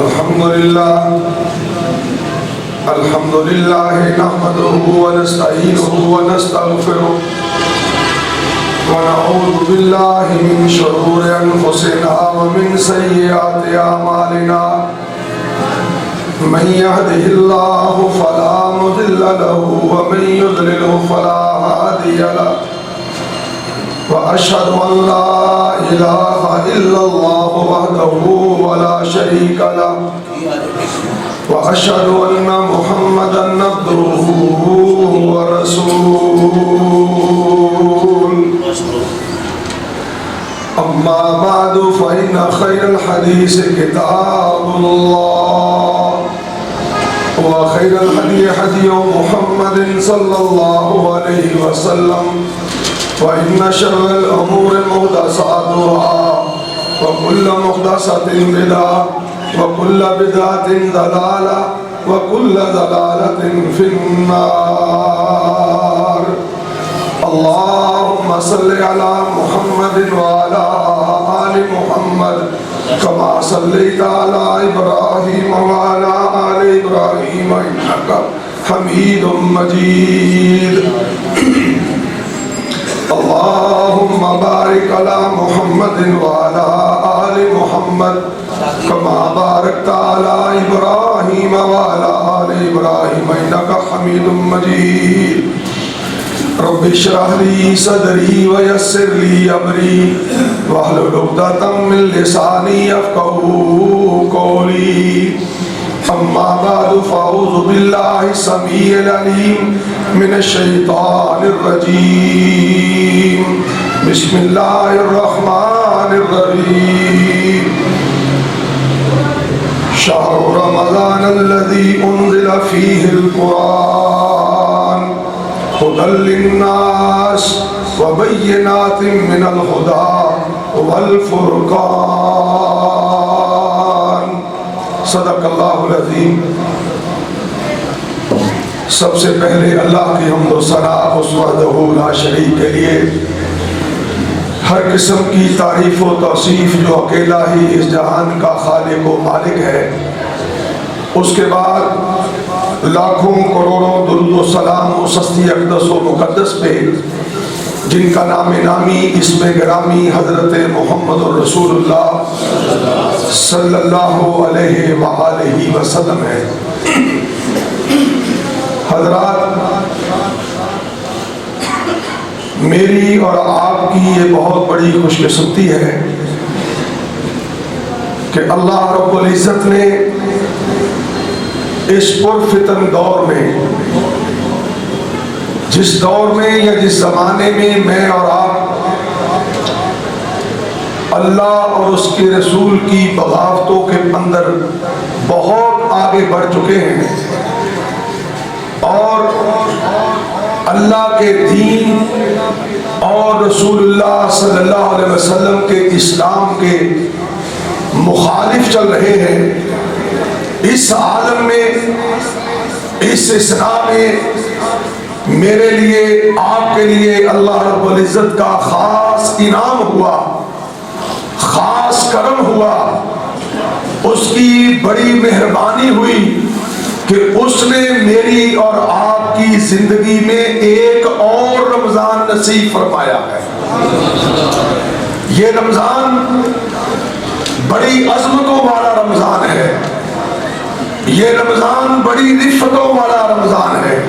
الحمد لله نحمده ونستعينه ونستغفره ونعوذ بالله من شرور أنفسنا ومن سيئات أعمالنا من يهده الله فلا مضل له ومن يضلل فلا هادي له وأشهد أن لا إله إلا الله وحده ولا شريك له وأشهد أن محمدًا عبده ورسوله أما بعد فإن خير الحديث كتاب الله وخير الهدي هدي محمد صلى الله عليه وسلم وإن شر الأمور محدثاتها وكل محدثة بدعة وكل بدعة ضلالة وكل ضلالة في النار. اللهم صل على محمد وعلى آل محمد كما صليت على إبراهيم وعلى آل إبراهيم إنك حميد مجيد. اللهم بارك على محمد وعلى آل محمد كما باركت على إبراهيم وعلى آل إبراهيم إنك حميد مجيد. رب اشرح لي صدري ويسر لي أمري واحلل عقدة من لساني يفقهوا قولي. أما بعد فأعوذ بالله السميع العليم من الشيطان الرجيم. بسم الله الرحمن الرحيم. شهر رمضان الذي أنزل فيه القرآن هدى للناس وبينات من الهدى والفرقان. صدق اللہ العظیم. سب سے پہلے اللہ کی حمد و ثنا اس وحدہ لا شریک کے لیے، ہر قسم کی تعریف و توصیف جو اکیلا ہی اس جہان کا خالق و مالک ہے. اس کے بعد لاکھوں کروڑوں درود و سلام و سستی اقدس و مقدس پہ جن کا نام نامی اسم گرامی حضرت محمد رسول اللہ صلی اللہ علیہ وآلہ وسلم ہے. حضرات، میری اور آپ کی یہ بہت بڑی خوش قسمتی ہے کہ اللہ رب العزت نے اس پرفتن دور میں، جس دور میں یا جس زمانے میں میں اور آپ اللہ اور اس کے رسول کی بغاوتوں کے اندر بہت آگے بڑھ چکے ہیں اور اللہ کے دین اور رسول اللہ صلی اللہ علیہ وسلم کے اسلام کے مخالف چل رہے ہیں، اس عالم میں، اس اسلام میں میرے لیے، آپ کے لیے اللہ رب العزت کا خاص انعام ہوا، خاص کرم ہوا، اس کی بڑی مہربانی ہوئی کہ اس نے میری اور آپ کی زندگی میں ایک اور رمضان نصیب فرمایا ہے. یہ رمضان بڑی عظمتوں والا رمضان ہے، یہ رمضان بڑی رفتوں والا رمضان ہے.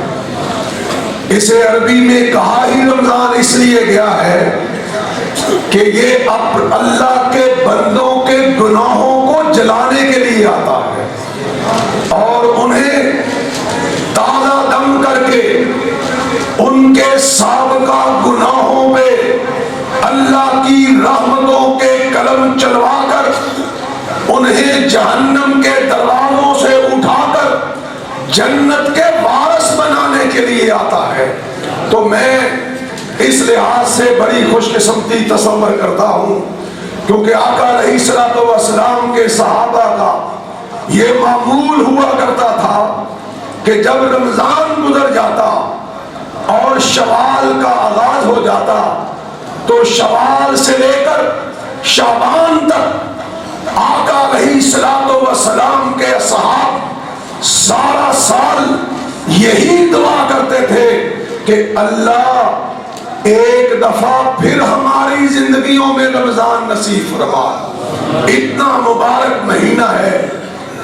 اسے عربی میں کہا ہی رمضان اس لیے گیا ہے کہ یہ اللہ کے بندوں کے گناہوں کو جلانے کے لیے آتا ہے اور انہیں تازہ دم کر کے ان کے سابقہ گناہوں پہ اللہ کی رحمتوں کے قلم چلوا کر انہیں جہنم کے دروازوں سے اٹھا کر جنت کے وارث بنانے کے لیے آتا ہے. تو میں اس لحاظ سے بڑی خوش قسمتی تصور کرتا ہوں کیونکہ آقا علیہ الصلوۃ والسلام کے صحابہ کا یہ معمول ہوا کرتا تھا کہ جب رمضان گزر جاتا اور شوال کا آغاز ہو جاتا تو شوال سے لے کر شعبان تک آقا علیہ الصلوۃ والسلام سارا سال یہی دعا کرتے تھے کہ اللہ ایک دفعہ پھر ہماری زندگیوں میں رمضان نصیب فرما۔ اتنا مبارک مہینہ ہے،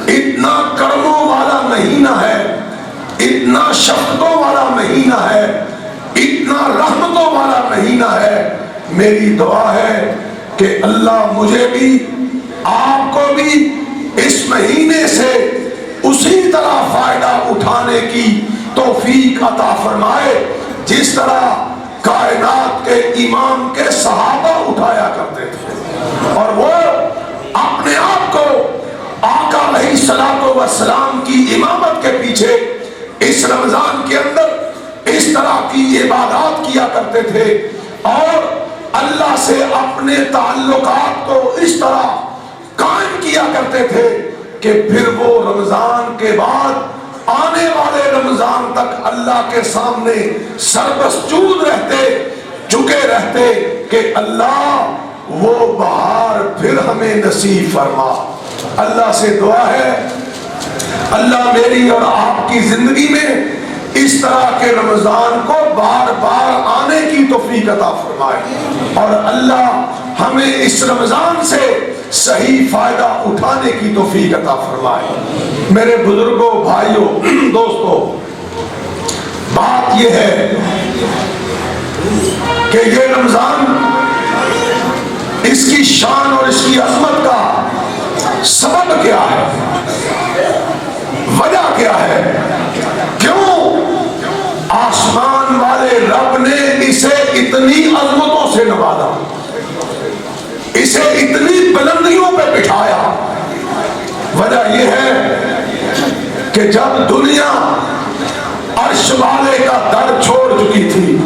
اتنا کرموں والا مہینہ ہے، اتنا شفقتوں والا مہینہ ہے، اتنا رحمتوں والا مہینہ ہے۔ میری دعا ہے کہ اللہ مجھے بھی آپ کو بھی اس مہینے سے اسی طرح فائدہ اٹھانے کی توفیق عطا فرمائے جس طرح کائنات کے امام کے صحابہ اٹھایا کرتے تھے، اور وہ اپنے آپ کو آقا علیہ الصلوۃ والسلام کی امامت کے پیچھے اس رمضان کے اندر اس طرح کی عبادات کیا کرتے تھے اور اللہ سے اپنے تعلقات کو اس طرح قائم کیا کرتے تھے کہ پھر وہ رمضان کے بعد آنے والے رمضان تک اللہ کے سامنے سربسجود رہتے، جھکے رہتے کہ اللہ وہ بہار پھر ہمیں نصیب فرما۔ اللہ سے دعا ہے اللہ میری اور آپ کی زندگی میں اس طرح کے رمضان کو بار بار آنے کی توفیق عطا فرمائے، اور اللہ ہمیں اس رمضان سے صحیح فائدہ اٹھانے کی توفیق عطا فرمائے۔ میرے بزرگوں، بھائیوں، دوستوں، بات یہ ہے کہ یہ رمضان اس کی شان اور اس کی عظمت کا سبب کیا ہے، وجہ کیا ہے، کیوں آسمان والے رب نے اسے اتنی عظمتوں سے نوازا، اسے اتنی بلندیوں پہ بٹھایا۔ وجہ یہ ہے کہ جب دنیا عرش والے کا در چھوڑ چکی تھی،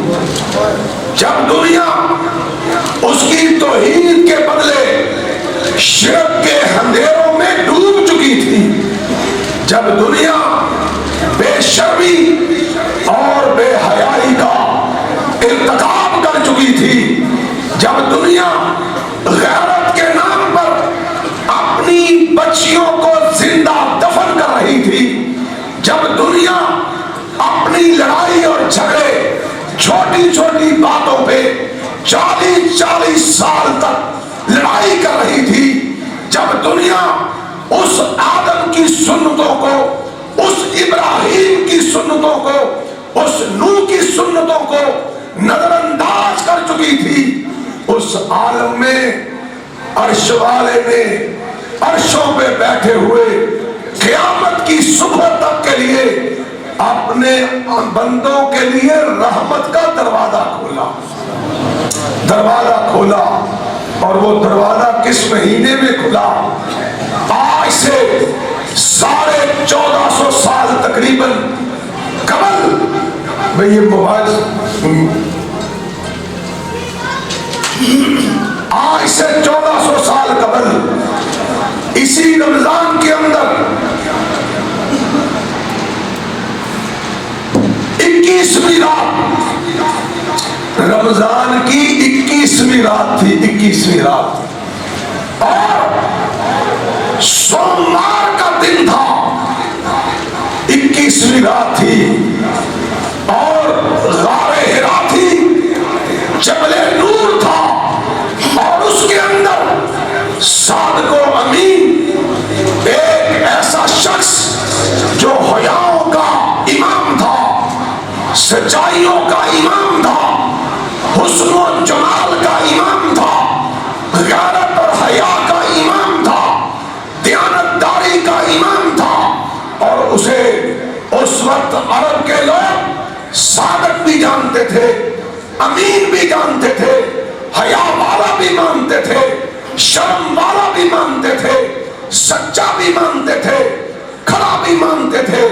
جب دنیا اس کی توحید کے بدلے شرک کے اندھیروں میں ڈوب چکی تھی، جب دنیا بے شرمی اور بے حیائی کا ارتکاب کر چکی تھی، جب دنیا غیرت کے نام پر اپنی بچیوں کو زندہ دفن کر رہی تھی، جب دنیا اپنی لڑائی اور جھگڑے چھوٹی چھوٹی باتوں پہ 40 سال تک لڑائی کر رہی تھی، جب دنیا اس آدم کی سنتوں کو، اس ابراہیم کی سنتوں کو، اس نوح کی سنتوں کو نظر انداز کر چکی تھی، اس عالم میں عرش والے نے عرشوں پہ بیٹھے ہوئے قیامت کی صبح تک کے لیے اپنے بندوں کے لیے رحمت کا دروازہ کھولا، دروازہ کھولا۔ اور وہ دروازہ کس مہینے میں کھلا؟ آج سے 1450 سال تقریباً قبل، بھئی یہ موبائل آج سے 1400 سال قبل اسی رمضان کے اندر 21ویں رات، رمضان کی 21ویں رات تھی، 21ویں رات، اور سوموار کا دن تھا، 21ویں رات تھی، اور غار حرا تھی، جبل نور تھا، اور اس کے اندر صادق و امین ایک ایسا شخص جو حیاؤں کا امام تھا، سچائیوں کا امام تھا، حسن و جمال کا امام تھا، غیرت اور حیا کا امام تھا، دیانتداری کا امام تھا، اور اسے اس وقت عرب کے لوگ صادق بھی جانتے تھے، امین بھی جانتے تھے، حیا والا بھی مانتے تھے، شرم والا بھی مانتے تھے، سچا بھی مانتے تھے، کھڑا بھی مانتے تھے۔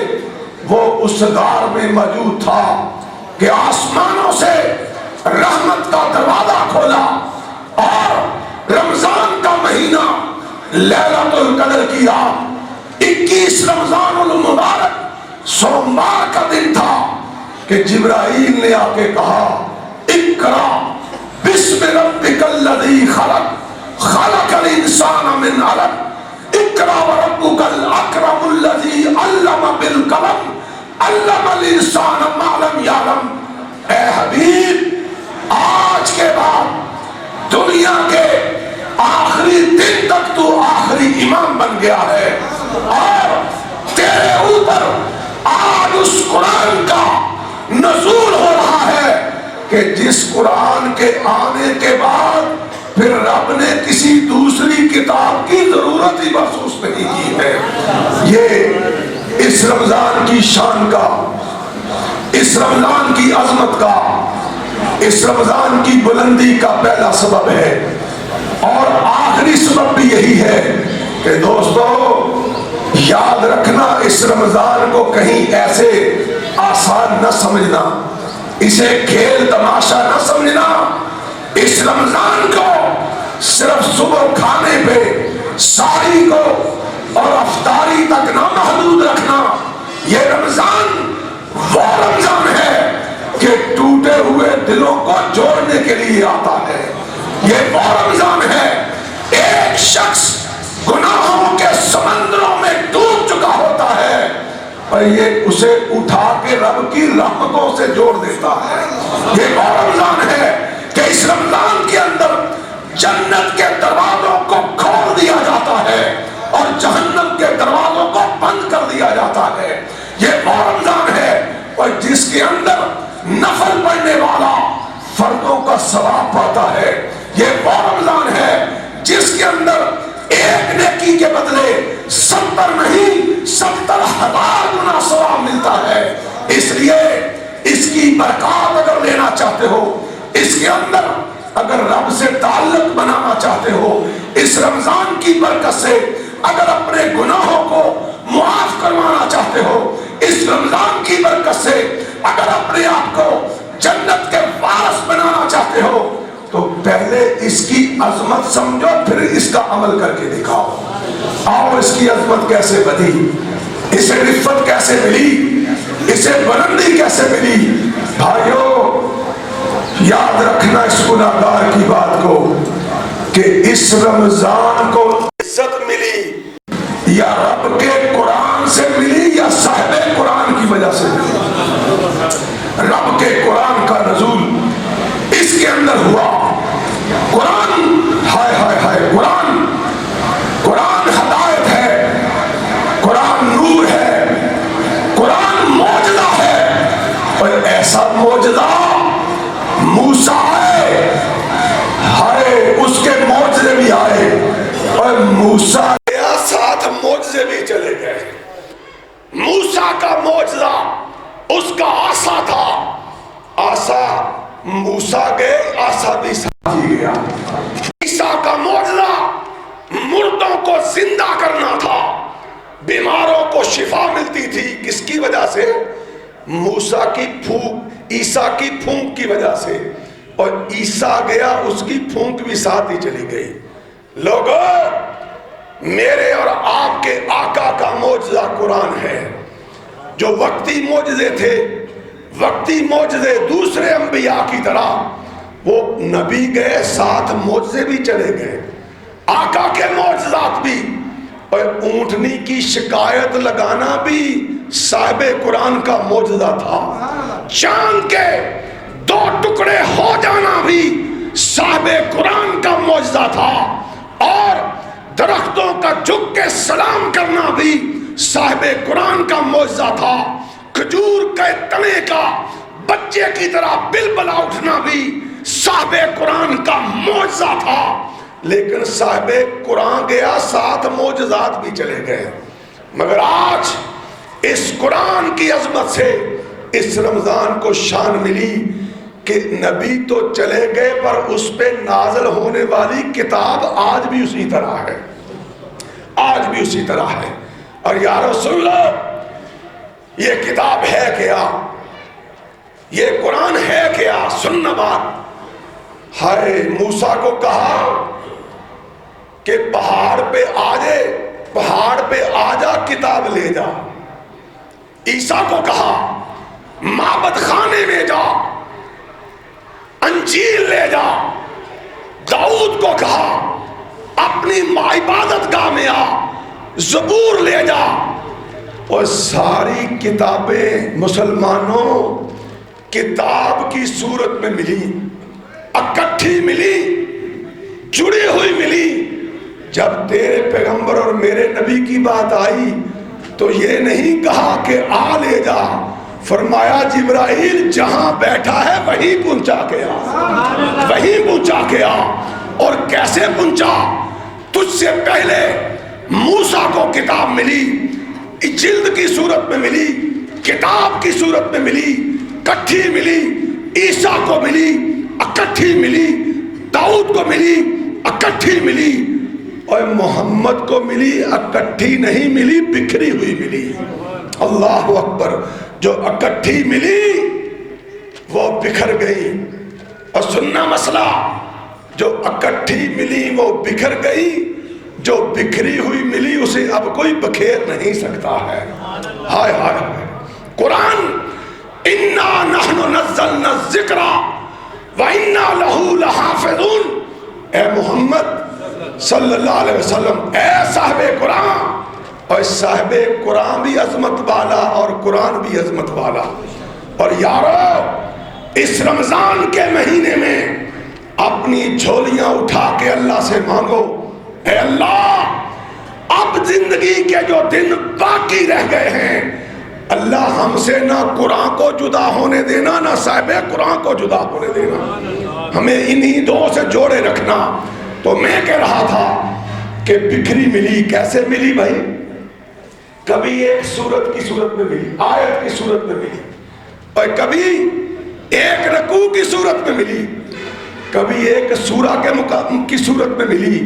وہ اس غار میں موجود تھا کہ آسمانوں سے رحمت کا دروازہ کھولا، اور رمضان کا مہینہ لیلۃ القدر کی رات 21 رمضان المبارک سوموار کا دن تھا کہ جبرائیل نے آ کے کہا اقرا بسم ربک الذی خلق خلق الانسان من علق اقرا وربک الاکرم الذی علم ہے، اور تیرے اوپر آج اس قرآن کا نزول ہو رہا ہے کہ جس قرآن کے آنے کے بعد پھر رب نے کسی دوسری کتاب کی ضرورت ہی محسوس نہیں کی ہے۔ یہ اس رمضان کی شان کا، اس رمضان کی عظمت کا، اس رمضان کی بلندی کا پہلا سبب ہے، اور آخری سبب بھی یہی ہے کہ دوستو یاد رکھنا، اس رمضان کو کہیں ایسے آسان نہ سمجھنا، اسے کھیل تماشا نہ سمجھنا۔ اس رمضان کو صرف صبح کھانے پہ ساری کو اور افطاری تک نہ محدود رکھنا۔ یہ رمضان وہ رمضان ہے کہ ٹوٹے ہوئے دلوں کو جوڑنے کے لیے آتا ہے۔ یہ وہ رمضان ہے، ایک شخص گناہوں کے سمندروں میں ڈوب چکا ہوتا ہے اور یہ اسے اٹھا کے رب کی رحمتوں سے جوڑ دیتا ہے۔ یہ وہ رمضان ہے کہ اس رمضان کے اندر جنت کے دروازوں کو کھول دیا جاتا ہے اور جہنم کے دروازوں کو بند کر دیا جاتا ہے۔ یہ وہ رمضان ہے اور جس کے اندر نفل پڑھنے والا فردوں کا ثواب پاتا ہے۔ یہ وہ رمضان ہے جس کے اندر ایک نیکی کے بدلے 70 نہیں 70,000 گنا ثواب ملتا ہے۔ اس لیے اس کی برکات اگر لینا چاہتے ہو، اس کے اندر اگر رب سے تعلق بنانا چاہتے ہو، اس رمضان کی برکت سے اگر اپنے گناہوں کو معاف کروانا چاہتے ہو، اس رمضان کی برکت سے اگر اپنے آپ کو جنت کے وارث بنانا چاہتے ہو، تو پہلے اس کی عظمت سمجھو، پھر اس کا عمل کر کے دکھاؤ۔ آؤ اس کی عظمت کیسے بنی، اسے رفت کیسے ملی، اسے بلندی کیسے ملی۔ بھائیو یاد رکھنا اس گناہگار کی بات کو کہ اس رمضان کو عزت ملی یا رب کے قرآن سے ملی یا صاحب قرآن کی وجہ سے ملی۔ رب کے قرآن کا نزول اس کے اندر ہوا۔ قرآن ہائے ہائے ہائے، قرآن ہدایت ہے، قرآن نور ہے، قرآن معجزہ ہے، اور ایسا معجزہ موسیٰ آئے، ہائے اس کے معجزے بھی آئے، اور موسیٰ گیا ساتھ معجزے بھی چلے گئے۔ موسیٰ کا معجزہ اس کا آسا تھا، آسا موسیٰ گئے، آسا بھی ساتھ ہی گیا۔ عیسیٰ کا معجزہ مردوں کو زندہ کرنا تھا، بیماروں کو شفا ملتی تھی، کس کی وجہ سے؟ موسیٰ کی پھونک، عیسیٰ کی پھونک کی وجہ سے، اور عیسیٰ گیا اس کی پھونک بھی ساتھ ہی چلی گئی۔ لوگوں میرے اور آپ کے آقا کا معجزہ قرآن ہے۔ جو وقتی معجزے تھے، وقتی معجزے دوسرے انبیاء کی طرح، وہ نبی گئے ساتھ معجزے بھی چلے گئے۔ آقا کے معجزات بھی، اور اونٹنی کی شکایت لگانا بھی صاحب قرآن کا معجزہ تھا۔ چاند کے 2 ٹکڑے ہو جانا بھی صاحب قرآن کا معجزہ تھا، اور درختوں کا جھک کے سلام کرنا بھی صاحب قرآن کا معجزہ تھا۔ کھجور کے تنے کا بچے کی طرح بلبلا اٹھنا بھی صاحب قرآن کا معجزہ تھا۔ لیکن صاحب قرآن گیا ساتھ معجزات بھی چلے گئے۔ مگر آج اس قرآن کی عظمت سے اس رمضان کو شان ملی کہ نبی تو چلے گئے پر اس پہ نازل ہونے والی کتاب آج بھی اسی طرح ہے، آج بھی اسی طرح ہے۔ اور یارو سن لو، یہ کتاب ہے کیا، یہ قرآن ہے کیا؟ سننا بات۔ ہائے موسیٰ کو کہا کہ پہاڑ پہ آ جائے، پہاڑ پہ آ جا کتاب لے جا۔ عیسیٰ کو کہا معبد خانے میں جا، انجیل لے جا۔ داؤد کو کہا اپنی عبادت گاہ میں آ، زبور لے جا۔ اور ساری کتابیں مسلمانوں کتاب کی صورت میں ملی، اکٹھی ملی، جڑی ہوئی ملی، جب تیرے پیغمبر اور میرے نبی کی بات آئی تو یہ نہیں کہا کہ آ لے جا، فرمایا جبرائیل جہاں بیٹھا ہے وہیں پہنچا کے آ، وہیں پہنچا کے آ۔ اور کیسے پہنچا؟ تجھ سے پہلے موسیٰ کو کتاب ملی، جلد کی صورت میں ملی، کتاب کی صورت میں ملی، کٹھی ملی، عیسیٰ کو ملی اکٹھی ملی، داؤد کو ملی اکٹھی ملی، اور محمد کو ملی اکٹھی نہیں ملی، بکھری ہوئی ملی۔ اللہ اکبر۔ جو اکٹھی ملی وہ بکھر گئی، اور سننا مسئلہ، جو اکٹھی ملی وہ بکھر گئی، جو بکھری ہوئی ملی اسے اب کوئی بکھیر نہیں سکتا ہے۔ ہائے ہائے ہائے۔ قرآن اِنَّا نَحْنُ نَزَّلْنَا الذِّكْرَ وَإِنَّا لَهُ لَحَافِظُونَ۔ اے محمد صلی اللہ علیہ وسلم، اے صاحب قرآن، اور صاحب قرآن بھی عظمت والا اور قرآن بھی عظمت والا۔ اور یارو اس رمضان کے مہینے میں اپنی جھولیاں اٹھا کے اللہ سے مانگو، اے اللہ اب زندگی کے جو دن باقی رہ گئے ہیں، اللہ ہم سے نہ قرآن کو جدا ہونے دینا، نہ صاحب قرآن کو جدا ہونے دینا، ہمیں انہی دو سے جوڑے رکھنا۔ تو میں کہہ رہا تھا کہ بکھری ملی، کیسے ملی بھائی؟ کبھی ایک سورت کی صورت میں ملی، آیت کی صورت میں ملی، اور کبھی ایک رکوع کی صورت میں ملی، کبھی ایک سورہ کے مقام کی صورت میں ملی،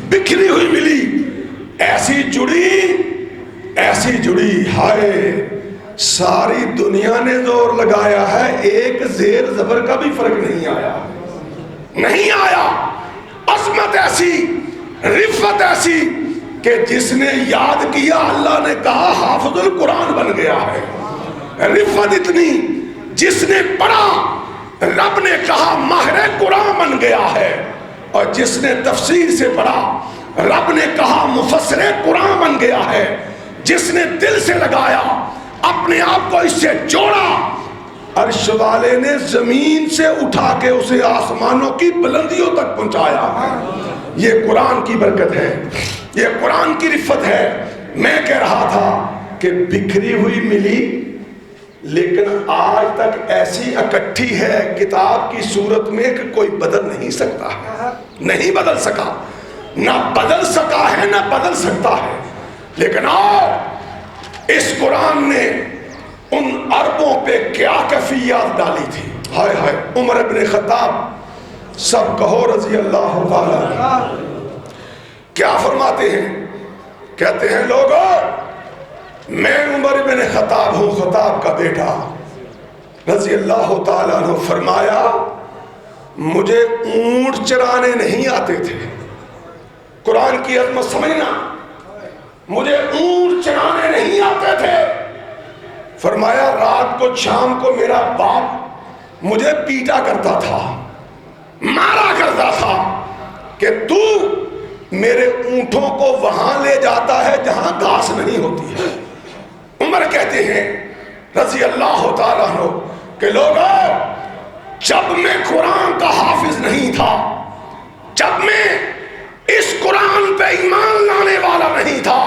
بکھری ہوئی ملی، ایسی جڑی، ہائے ساری دنیا نے زور لگایا ہے، ایک زیر زبر کا بھی فرق نہیں آیا۔ عظمت ایسی، رفت ایسی کہ جس نے یاد کیا اللہ نے کہا حافظ القرآن بن گیا ہے۔ رفت اتنی، جس نے پڑھا رب نے کہا ماہر قرآن بن گیا ہے، اور جس نے تفسیر سے پڑھا رب نے کہا مفسر قرآن بن گیا ہے۔ جس نے دل سے لگایا، اپنے آپ کو اس سے جوڑا، عرش والے نے زمین سے اٹھا کے اسے آسمانوں کی بلندیوں تک پہنچایا ہے۔ یہ قرآن کی برکت ہے، یہ قرآن کی رفت ہے۔ میں کہہ رہا تھا کہ بکھری ہوئی ملی، لیکن آج تک ایسی اکٹھی ہے کتاب کی صورت میں کہ کوئی بدل نہیں سکتا ہے، نہیں بدل سکا، نہ بدل سکا ہے نہ بدل سکتا ہے۔ لیکن آؤ، اس قرآن نے ان عربوں پہ کیا کیفیات ڈالی تھی، ہائے ہائے۔ عمر بن خطاب، سب کہو رضی اللہ تعالی، کیا فرماتے ہیں؟ کہتے ہیں لوگوں میں عمر بن خطاب ہوں، خطاب کا بیٹا رضی اللہ تعالیٰ عنہ۔ فرمایا مجھے اونٹ چرانے نہیں آتے تھے۔ قرآن کی عظمت سمجھنا، مجھے اونٹ چرانے نہیں آتے تھے۔ فرمایا رات کو شام کو میرا باپ مجھے پیٹا کرتا تھا، مارا کرتا تھا کہ تو میرے اونٹوں کو وہاں لے جاتا ہے جہاں گھاس نہیں ہوتی ہے۔ عمر کہتے ہیں رضی اللہ تعالیٰ عنہ کہ لوگوں، جب میں قرآن کا حافظ نہیں تھا، جب میں اس قرآن پہ ایمان لانے والا نہیں تھا،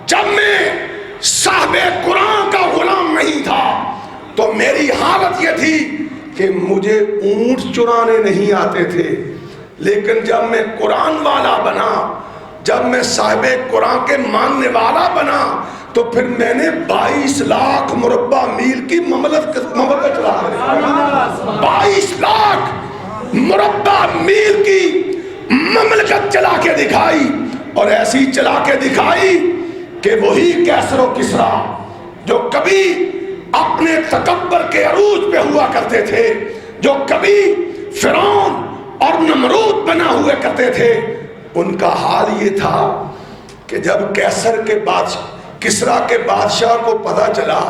جب میں صاحب قرآن کا غلام نہیں تھا، تو میری حالت یہ تھی کہ مجھے اونٹ چرانے نہیں آتے تھے۔ لیکن جب میں قرآن والا بنا، جب میں صاحب قرآن کے ماننے والا بنا، تو پھر میں نے 22 لاکھ مربع میل کی مملکت چلا کر 22 لاکھ مربع میل کی مملکت چلا کے دکھائی، اور ایسی چلا کے دکھائی کہ وہی کیسر و کسریٰ جو کبھی اپنے تکبر کے عروج پہ ہوا کرتے تھے، جو کبھی فرعون اور نمرود بنا ہوئے کرتے تھے، ان کا حال یہ تھا کہ جب کیسر کے بادشاہ، کسریٰ کے بادشاہ کو پتہ چلا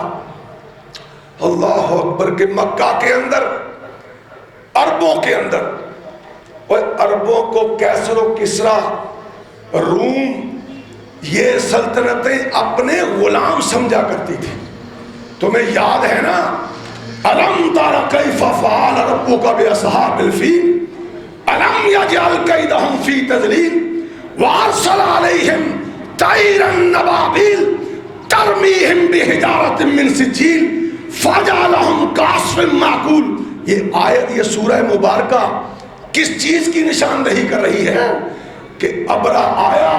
اللہ اکبر کہ مکہ کے اندر، عربوں کے اندر، اور عربوں کو کیسر و کسریٰ، روم، یہ سلطنتیں اپنے غلام سمجھا کرتی تھی۔ تمہیں یاد ہے نا، الم تر کیف فعل ربک باصحاب الفیل الم یجعل کیدہم فی تضلیل وارسل علیہم طیرا ابابیل ترمیہم بحجارۃ من سجیل فجعلہم کعصف مأکول. یہ آیت، یہ سورہ مبارکہ کس چیز کی نشاندہی کر رہی ہے؟ کہ ابرہ آیا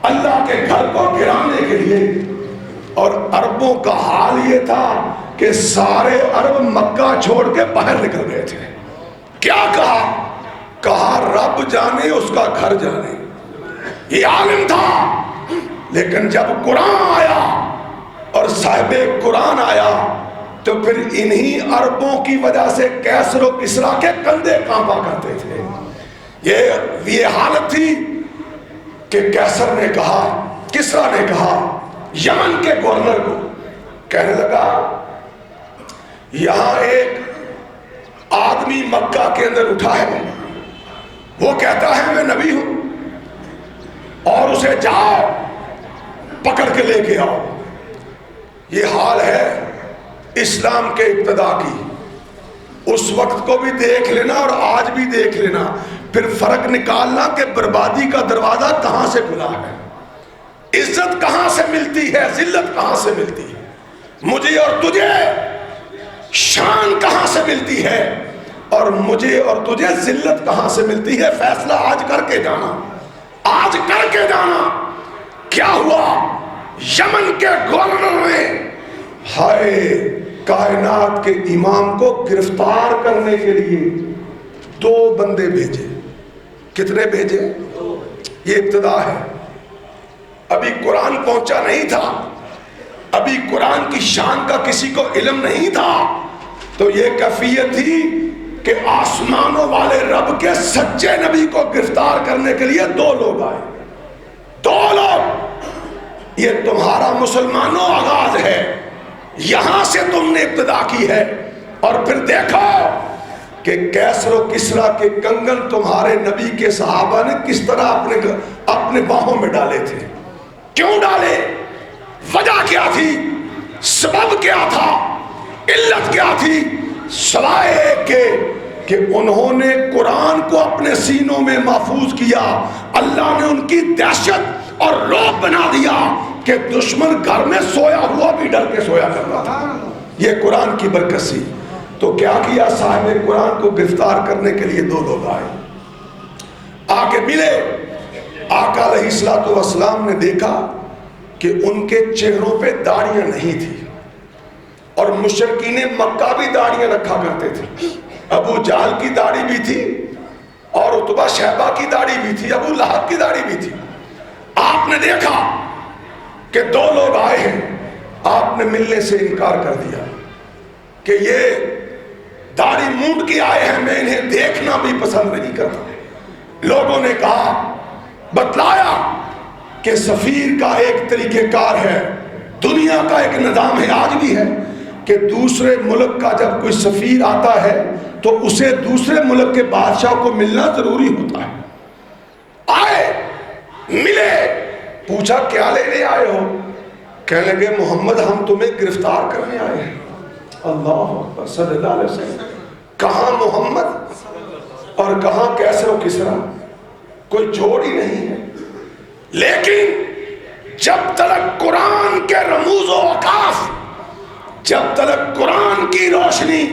اللہ کے گھر کو گرانے کے لیے، اور عربوں کا حال یہ تھا کہ سارے عرب مکہ چھوڑ کے باہر نکل گئے تھے. کیا کہا رب جانے اس کا گھر جانے. یہ عالم تھا، لیکن جب قرآن آیا اور صاحب قرآن آیا تو پھر انہی عربوں کی وجہ سے کیسر و کسریٰ کے کندھے کانپا کرتے تھے. یہ حالت تھی کہ کیسر نے کہا، کسریٰ نے کہا یمن کے گورنر کو، کہنے لگا یہاں ایک آدمی مکہ کے اندر اٹھا ہے، وہ کہتا ہے میں نبی ہوں، اور اسے جاؤ پکڑ کے لے کے آؤ. یہ حال ہے اسلام کے ابتدا کی. اس وقت کو بھی دیکھ لینا اور آج بھی دیکھ لینا، پھر فرق نکالنا کہ بربادی کا دروازہ کہاں سے کھلا ہے، عزت کہاں سے ملتی ہے، ذلت کہاں سے ملتی ہے، مجھے اور تجھے شان کہاں سے ملتی ہے، اور مجھے اور تجھے ذلت کہاں سے ملتی ہے. فیصلہ آج کر کے جانا، آج کر کے جانا. کیا ہوا؟ یمن کے گورنر نے ہائے کائنات کے امام کو گرفتار کرنے کے لیے 2 بندے بھیجے. کتنے بھیجے؟ یہ ابتدا ہے، ابھی قرآن پہنچا نہیں تھا، ابھی قرآن کی شان کا کسی کو علم نہیں تھا. تو یہ کیفیت تھی کہ آسمانوں والے رب کے سچے نبی کو گرفتار کرنے کے لیے 2 لوگ آئے. 2 لوگ. یہ تمہارا مسلمانوں آغاز ہے، یہاں سے تم نے ابتدا کی ہے. اور پھر دیکھو کہ کیسر و کسریٰ کے کنگن تمہارے نبی کے صحابہ نے کس طرح اپنے باہوں میں ڈالے تھے. کیوں ڈالے؟ وجہ کیا تھی؟ سبب کیا تھا؟ علت کیا تھی؟ سوائے کہ انہوں نے قرآن کو اپنے سینوں میں محفوظ کیا. اللہ نے ان کی دہشت اور رعب بنا دیا کہ دشمن گھر میں سویا ہوا بھی ڈر کے سویا کرتا تھا. یہ قرآن کی برکت سی. تو کیا کیا؟ صاحب قرآن کو گرفتار کرنے کے لیے 2 لوگ آئے، آ کے ملے. آقا علیہ الصلوۃ والسلام نے دیکھا کہ ان کے چہروں پہ داڑیاں نہیں تھی، اور مشرکین مکہ بھی داڑیاں رکھا کرتے تھے. ابو جہل کی داڑھی بھی تھی، اور عتبہ شیبہ کی داڑھی بھی تھی، ابو لہب کی داڑھی بھی تھی. آپ نے دیکھا کہ 2 لوگ آئے ہیں، آپ نے ملنے سے انکار کر دیا کہ یہ داڑھی مونڈ کے آئے ہیں، میں انہیں دیکھنا بھی پسند نہیں کرتا. لوگوں نے کہا، بتلایا کہ سفیر کا ایک طریقہ کار ہے، دنیا کا ایک نظام ہے، آج بھی ہے، کہ دوسرے ملک کا جب کوئی سفیر آتا ہے تو اسے دوسرے ملک کے بادشاہ کو ملنا ضروری ہوتا ہے. آئے، ملے، پوچھا کیا لینے آئے ہو؟ کہنے لگے محمد ہم تمہیں گرفتار کرنے آئے ہیں. اللہ اکبر صلی اللہ علیہ وسلم. کہاں محمد اور کہاں کیسر و کسریٰ؟ کوئی جوڑ ہی نہیں ہے. لیکن جب تک قرآن کے رموز و اوقاف، جب تک قرآن کی روشنی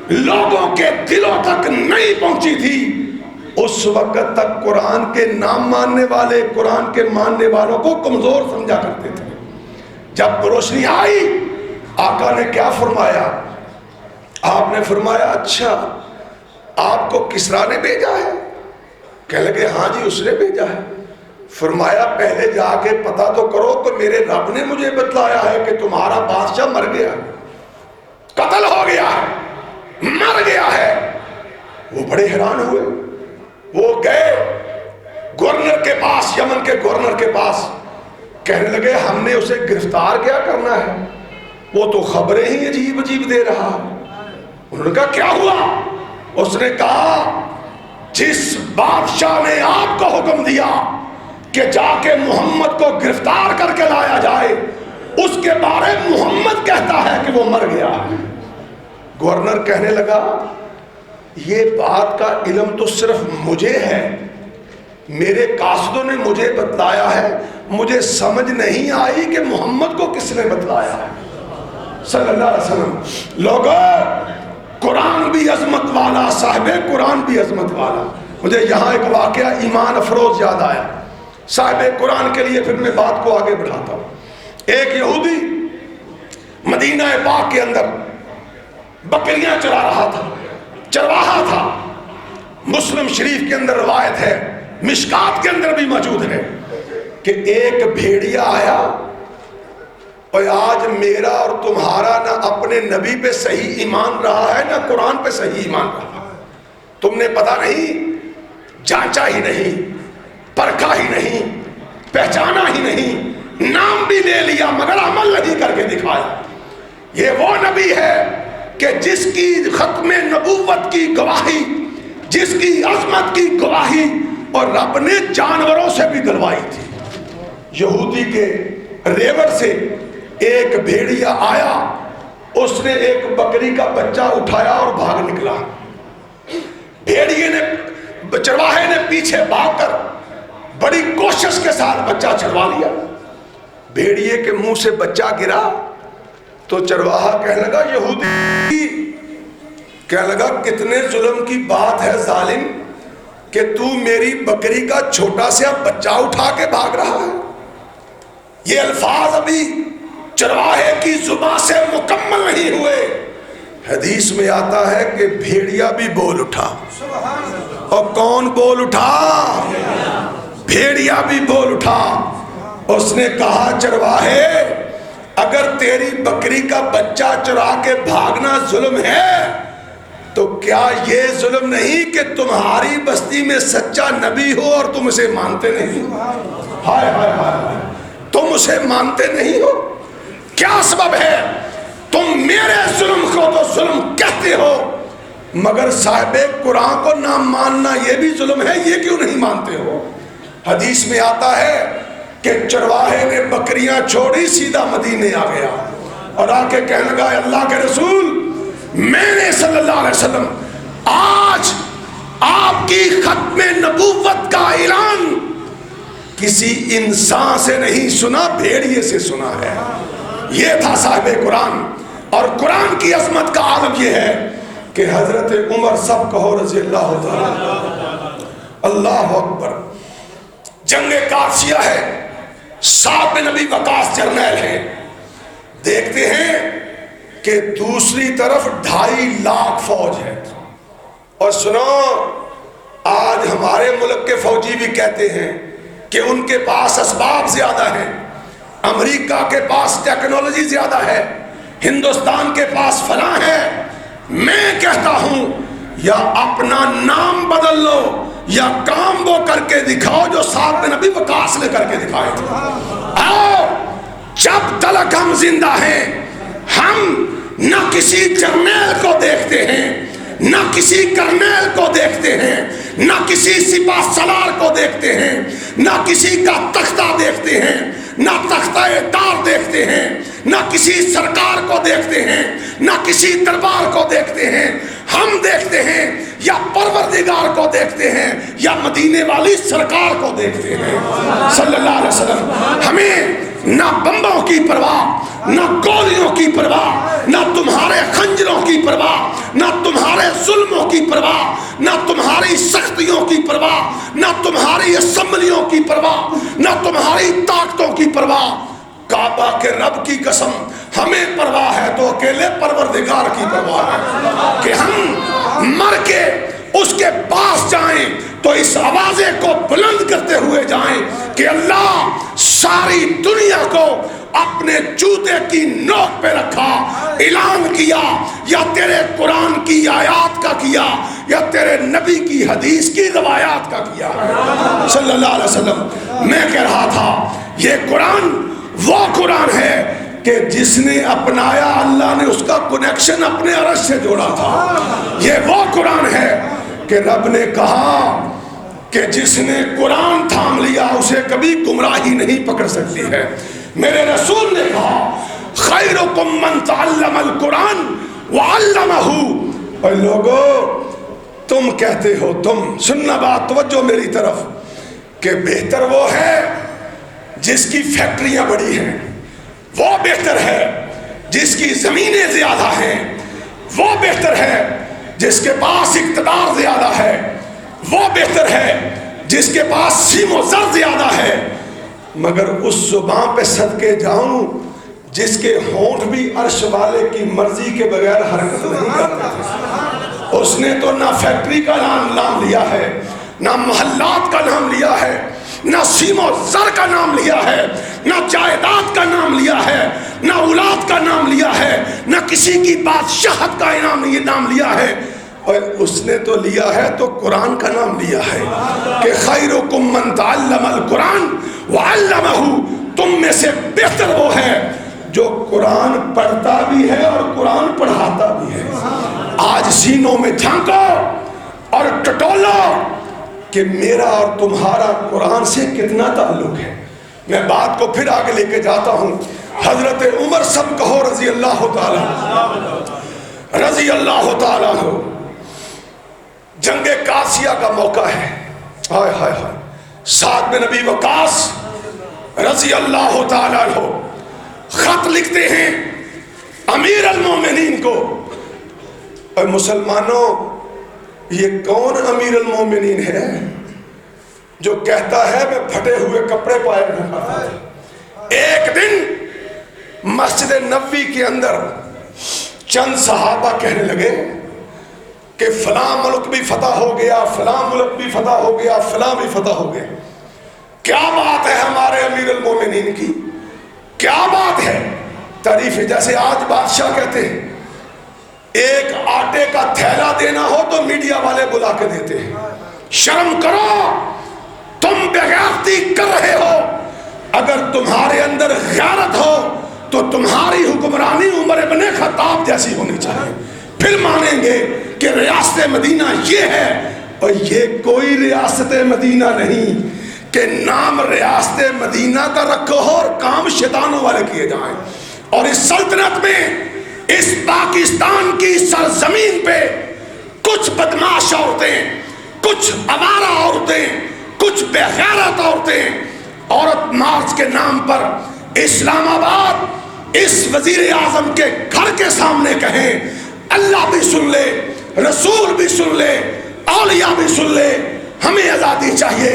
لوگوں کے دلوں تک نہیں پہنچی تھی، اس وقت تک قرآن کے نام ماننے والے قرآن کے ماننے والوں کو کمزور سمجھا کرتے تھے. جب روشنی آئی، آقا نے کیا فرمایا؟ آپ نے فرمایا اچھا آپ کو کسریٰ نے بھیجا ہے؟ کہنے لگے ہاں جی اس نے بھیجا ہے. فرمایا پہلے جا کے پتہ تو کرو کہ میرے رب نے مجھے بتلایا ہے کہ تمہارا بادشاہ مر گیا، قتل ہو گیا ہے، مر گیا ہے. وہ بڑے حیران ہوئے. وہ گئے گورنر کے پاس، یمن کے گورنر کے پاس. کہنے لگے ہم نے اسے گرفتار کیا کرنا ہے، وہ تو خبریں ہی عجیب عجیب دے رہا ہے. انہوں نے کہا کیا ہوا؟ اس نے کہا جس بادشاہ نے آپ کو حکم دیا کہ جا کے محمد کو گرفتار کر کے لایا جائے، اس کے بارے محمد کہتا ہے کہ وہ مر گیا. گورنر کہنے لگا یہ بات کا علم تو صرف مجھے ہے، میرے قاصدوں نے مجھے بتلایا ہے، مجھے سمجھ نہیں آئی کہ محمد کو کس نے بتلایا ہے صلی اللہ علیہ وسلم۔ لوگوں، قرآن بھی عظمت والا، صاحب قرآن بھی عظمت والا۔ مجھے یہاں ایک واقعہ ایمان افروز یاد آیا صاحب قرآن کے لیے، پھر میں بات کو آگے بڑھاتا ہوں۔ ایک یہودی مدینہ پاک کے اندر بکریاں چرا رہا تھا، چرواہا تھا۔ مسلم شریف کے اندر روایت ہے، مشکات کے اندر بھی موجود ہے کہ ایک بھیڑیا آیا، اور آج میرا اور تمہارا نہ اپنے نبی پہ صحیح ایمان رہا ہے نہ قرآن پہ صحیح ایمان رہا۔ تم نے پتہ نہیں، جانچا ہی نہیں، پرکھا ہی نہیں، پہچانا ہی نہیں، نام بھی لے لیا مگر عمل نہیں کر کے دکھایا۔ یہ وہ نبی ہے کہ جس کی ختم نبوت کی گواہی، جس کی عظمت کی گواہی اور رب نے جانوروں سے بھی دلوائی تھی۔ یہودی کے ریوڑ سے ایک بھیڑیا آیا، اس نے ایک بکری کا بچہ اٹھایا اور بھاگ نکلا۔ بھیڑیے نے، چرواہے نے پیچھے بھاگ کر بڑی کوشش کے ساتھ بچہ چھڑوا لیا۔ بھیڑیے کے منہ سے بچہ گرا تو چرواہا کہنے لگا، یہودی کہنے لگا، کتنے ظلم کی بات ہے ظالم کہ تو میری بکری کا چھوٹا سا بچہ اٹھا کے بھاگ رہا ہے۔ یہ الفاظ ابھی چرواہے کی زبان سے مکمل نہیں ہوئے، حدیث میں آتا ہے کہ بھیڑیا بھی بول اٹھا۔ اور کون بول اٹھا؟ بھیڑیا بھی بول اٹھا۔ اس نے کہا، چرواہے، اگر تیری بکری کا بچہ چرا کے بھاگنا ظلم ہے تو کیا یہ ظلم نہیں کہ تمہاری بستی میں سچا نبی ہو اور تم اسے مانتے نہیں؟ ہائے ہائے ہائے، تم اسے مانتے نہیں ہو؟ کیا سبب ہے؟ تم میرے ظلم کو تو ظلم کہتے ہو، مگر صاحب قرآن کو نہ ماننا یہ بھی ظلم ہے، یہ کیوں نہیں مانتے ہو؟ حدیث میں آتا ہے کہ چرواہے نے بکریاں چھوڑی، سیدھا مدینے آ گیا اور آ کے کہنے لگا، اللہ کے رسول، میں نے صلی اللہ علیہ وسلم آج آپ کی ختم نبوت کا اعلان کسی انسان سے نہیں سنا، بھیڑیے سے سنا ہے۔ یہ تھا صاحب قرآن۔ اور قرآن کی عظمت کا عالم یہ ہے کہ حضرت عمر، سب کہو رضی اللہ تعالی، اللہ اکبر، جنگ قادسیہ ہے، سعد بن ابی وقاص جرنیل ہیں، دیکھتے ہیں کہ دوسری طرف 2.5 لاکھ فوج ہے۔ اور سنو، آج ہمارے ملک کے فوجی بھی کہتے ہیں کہ ان کے پاس اسباب زیادہ ہیں، امریکہ کے پاس ٹیکنالوجی زیادہ ہے، ہندوستان کے پاس فلاں ہے۔ میں کہتا ہوں، یا اپنا نام بدل لو یا کام وہ کر کے دکھاؤ جو سعد بن ابی وقاص نے کر کے دکھائے تھے۔ آؤ، جب تلک ہم زندہ ہیں، ہم نہ کسی جرنیل کو دیکھتے ہیں، نہ کسی کرنیل کو دیکھتے ہیں، نہ کسی سپاہ سالار کو دیکھتے ہیں، نہ کسی کا تختہ دیکھتے ہیں، نہ تختہ دار دیکھتے ہیں، نہ کسی سرکار کو دیکھتے ہیں، نہ کسی دربار کو دیکھتے ہیں۔ ہم دیکھتے ہیں یا پروردگار کو دیکھتے ہیں یا مدینے والی سرکار کو دیکھتے ہیں صلی اللہ علیہ وسلم۔ ہمیں نہ بمبوں کی پرواہ، نہ گولیوں کی پرواہ، نہ تمہارے خنجروں کی پرواہ، نہ تمہارے ظلموں کی پرواہ، نہ تمہاری سختیوں کی پرواہ، نہ تمہاری اسمبلیوں کی پرواہ، نہ تمہاری طاقتوں کی پرواہ۔ کعبہ کے رب کی قسم، ہمیں پرواہ ہے تو اکیلے پروردگار کی پرواہ ہے کہ ہم مر کے اس کے پاس جائیں تو اس آوازے کو بلند کرتے ہوئے جائیں کہ اللہ ساری دنیا کو اپنے جوتے کی نوک پہ رکھا، اعلان کیا، یا تیرے قرآن کی آیات کا کیا یا تیرے نبی کی حدیث کی روایات کا کیا صلی اللہ علیہ وسلم۔ میں کہہ رہا تھا، یہ قرآن وہ قرآن ہے کہ جس نے اپنایا اللہ نے اس کا کنیکشن اپنے عرش سے جوڑا تھا۔ یہ وہ قرآن ہے کہ رب نے کہا کہ جس نے قرآن تھام لیا اسے کبھی گمراہی نہیں پکڑ سکتی ہے۔ میرے رسول نے کہا، خیرکم من تعلم القرآن وعلمہ۔ اور لوگو، تم کہتے ہو، تم سننا بات، توجہ میری طرف، کہ بہتر وہ ہے جس کی فیکٹریاں بڑی ہیں، وہ بہتر ہے جس کی زمینیں زیادہ ہیں، وہ بہتر ہے جس کے پاس اقتدار زیادہ ہے، وہ بہتر ہے جس کے پاس سیم و زر زیادہ ہے، مگر اس زبان پہ صدقے جاؤں جس کے ہونٹ بھی عرش والے کی مرضی کے بغیر حرکت نہیں کرتے تھے۔ اس نے تو نہ فیکٹری کا نام لیا ہے، نہ محلات کا نام لیا ہے، نہ سیم و زر کا نام لیا ہے، نہ جائیداد کا نام لیا ہے، نہ اولاد کا نام لیا ہے، نہ کسی کی بادشاہت کا نام لیا ہے، اور اس نے تو لیا ہے تو قرآن کا نام لیا ہے کہ خیرکم من تعلم القرآن وعلمہ، تم میں سے بہتر وہ ہے جو قرآن پڑھتا بھی ہے اور قرآن پڑھاتا بھی ہے۔ آج سینوں میں جھانکو اور ٹٹولو کہ میرا اور تمہارا قرآن سے کتنا تعلق ہے۔ میں بات کو پھر آگے لے کے جاتا ہوں۔ حضرت عمر سب کہو رضی اللہ تعالیٰ عنہ، جنگ قادسیہ کا موقع ہے، ہائے ہائے ہائے، سعد بن ابی وقاص رضی اللہ تعالیٰ عنہ خط لکھتے ہیں امیر المومنین کو۔ اور مسلمانوں، یہ کون امیر المومنین ہے جو کہتا ہے میں پھٹے ہوئے کپڑے پائے رہا تھا؟ ایک دن مسجد نبوی کے اندر چند صحابہ کہنے لگے کہ فلاں ملک بھی فتح ہو گیا، فلاں ملک بھی فتح ہو گیا، فلاں بھی فتح ہو گیا، کیا بات ہے ہمارے امیر المومنین کی، کیا بات ہے؟ تعریف ہے، جیسے آج بادشاہ کہتے ہیں ایک آٹے کا تھیلا دینا ہو تو میڈیا والے بلا کے دیتے ہیں۔ شرم کرو، تم بغیرتی کر رہے ہو۔ اگر تمہارے اندر غیرت ہو تو تمہاری حکمرانی عمر ابن خطاب جیسی ہونی چاہیے، پھر مانیں گے کہ ریاست مدینہ یہ ہے۔ اور یہ کوئی ریاست مدینہ نہیں کہ نام ریاست مدینہ کا رکھو اور کام شیطانوں والے کیے جائیں۔ اور اس سلطنت میں، اس پاکستان کی سرزمین پہ کچھ بدماش عورتیں، کچھ آوارہ عورتیں، کچھ بے غیرت عورتیں عورت مارچ کے نام پر اسلام آباد اس وزیر اعظم کے گھر کے سامنے کہیں اللہ بھی سن لے، رسول بھی سن لے، اولیاء بھی سن لے، ہمیں آزادی چاہیے،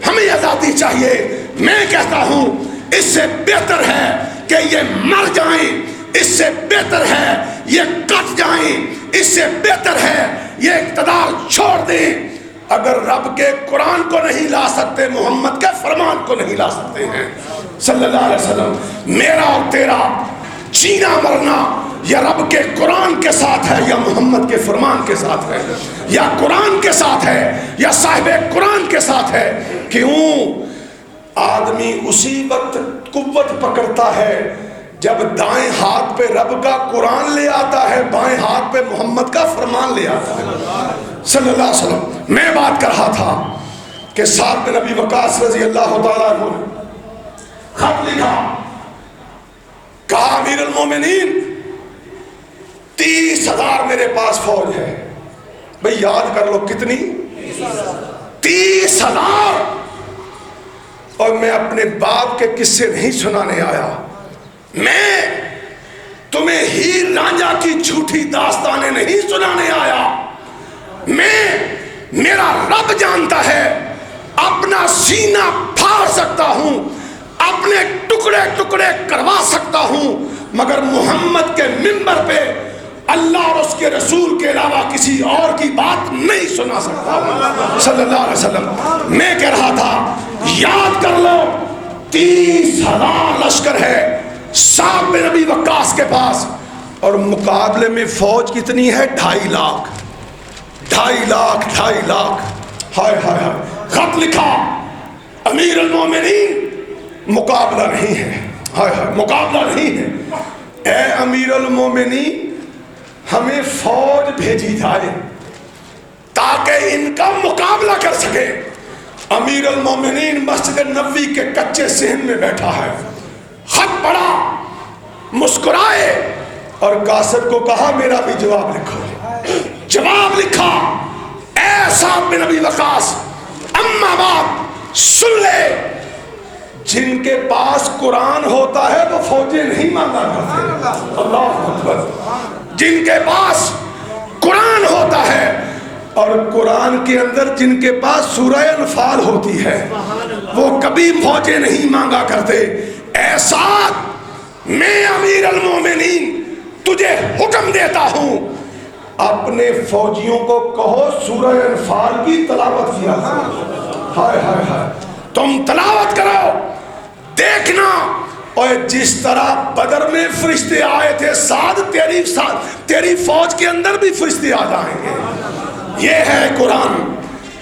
ہمیں آزادی چاہیے۔ میں کہتا ہوں اس سے بہتر ہے کہ یہ مر جائیں، اس سے بہتر ہے یہ کٹ جائیں، اس سے بہتر ہے یہ اقتدار چھوڑ دیں۔ اگر رب کے قرآن کو نہیں لا سکتے، محمد کے فرمان کو نہیں لا سکتے ہیں صلی اللہ علیہ وسلم، میرا اور تیرا جینا مرنا یا رب کے قرآن کے ساتھ ہے یا محمد کے فرمان کے ساتھ ہے، یا قرآن کے ساتھ ہے یا صاحب قرآن کے ساتھ ہے۔ کیوں؟ آدمی اسی وقت قوت پکڑتا ہے جب دائیں ہاتھ پہ رب کا قرآن لے آتا ہے، بائیں ہاتھ پہ محمد کا فرمان لے آتا ہے صلی اللہ علیہ وسلم۔ میں بات کر رہا تھا کہ سعد بن ابی وقاص رضی اللہ تعالیٰ عنہ خط لکھا، کہا امیر المومنین 30,000 میرے پاس فوج ہے۔ بھئی یاد کر لو کتنی؟ 30,000۔ اور میں اپنے باپ کے قصے نہیں سنانے آیا، میں تمہیں ہیر رانجھا کی جھوٹی داستانیں نہیں سنانے آیا۔ میرا رب جانتا ہے، اپنا سینہ پھاڑ سکتا ہوں، اپنے ٹکڑے ٹکڑے کروا سکتا ہوں، مگر محمد کے منبر پہ اللہ اور اس کے رسول کے علاوہ کسی اور کی بات نہیں سنا سکتا ہوں صلی اللہ علیہ وسلم۔ میں کہہ رہا تھا یاد کر لو 30,000 لشکر ہے سعد بن ابی وقاص کے پاس، اور مقابلے میں فوج کتنی ہے؟ 2.5 لاکھ 2.5 لاکھ۔ ہائے ہائے ہائے، خط لکھا امیر المومنین مقابلہ نہیں ہے، ہائے ہائے مقابلہ نہیں ہے، اے امیر المومنین ہمیں فوج بھیجی جائے تاکہ ان کا مقابلہ کر سکے۔ امیر المومنین مسجد نبوی کے کچے صحن میں بیٹھا ہے، خط پڑھا، مسکرائے اور قاصد کو کہا میرا بھی جواب لکھو۔ جواب لکھا، اے سعد بن ابی وقاص، اما بعد سن لے، جن کے پاس قرآن ہوتا ہے وہ فوجیں نہیں مانگا کرتے. اللہ اکبر. جن کے پاس قرآن ہوتا ہے اور قرآن کے اندر جن کے پاس سورہ انفال ہوتی ہے وہ کبھی فوجیں نہیں مانگا کرتے. اے سعد، میں امیر المومنین تجھے حکم دیتا ہوں، اپنے فوجیوں کو کہو سورہ انفال کی تلاوت کیا کرو. ہائے ہائے ہائے، تم تلاوت کرو. دیکھنا، اور جس طرح بدر میں فرشتے آئے تھے سعد، تیری فوج کے اندر بھی فرشتے آ جائیں گے. یہ ہے قرآن،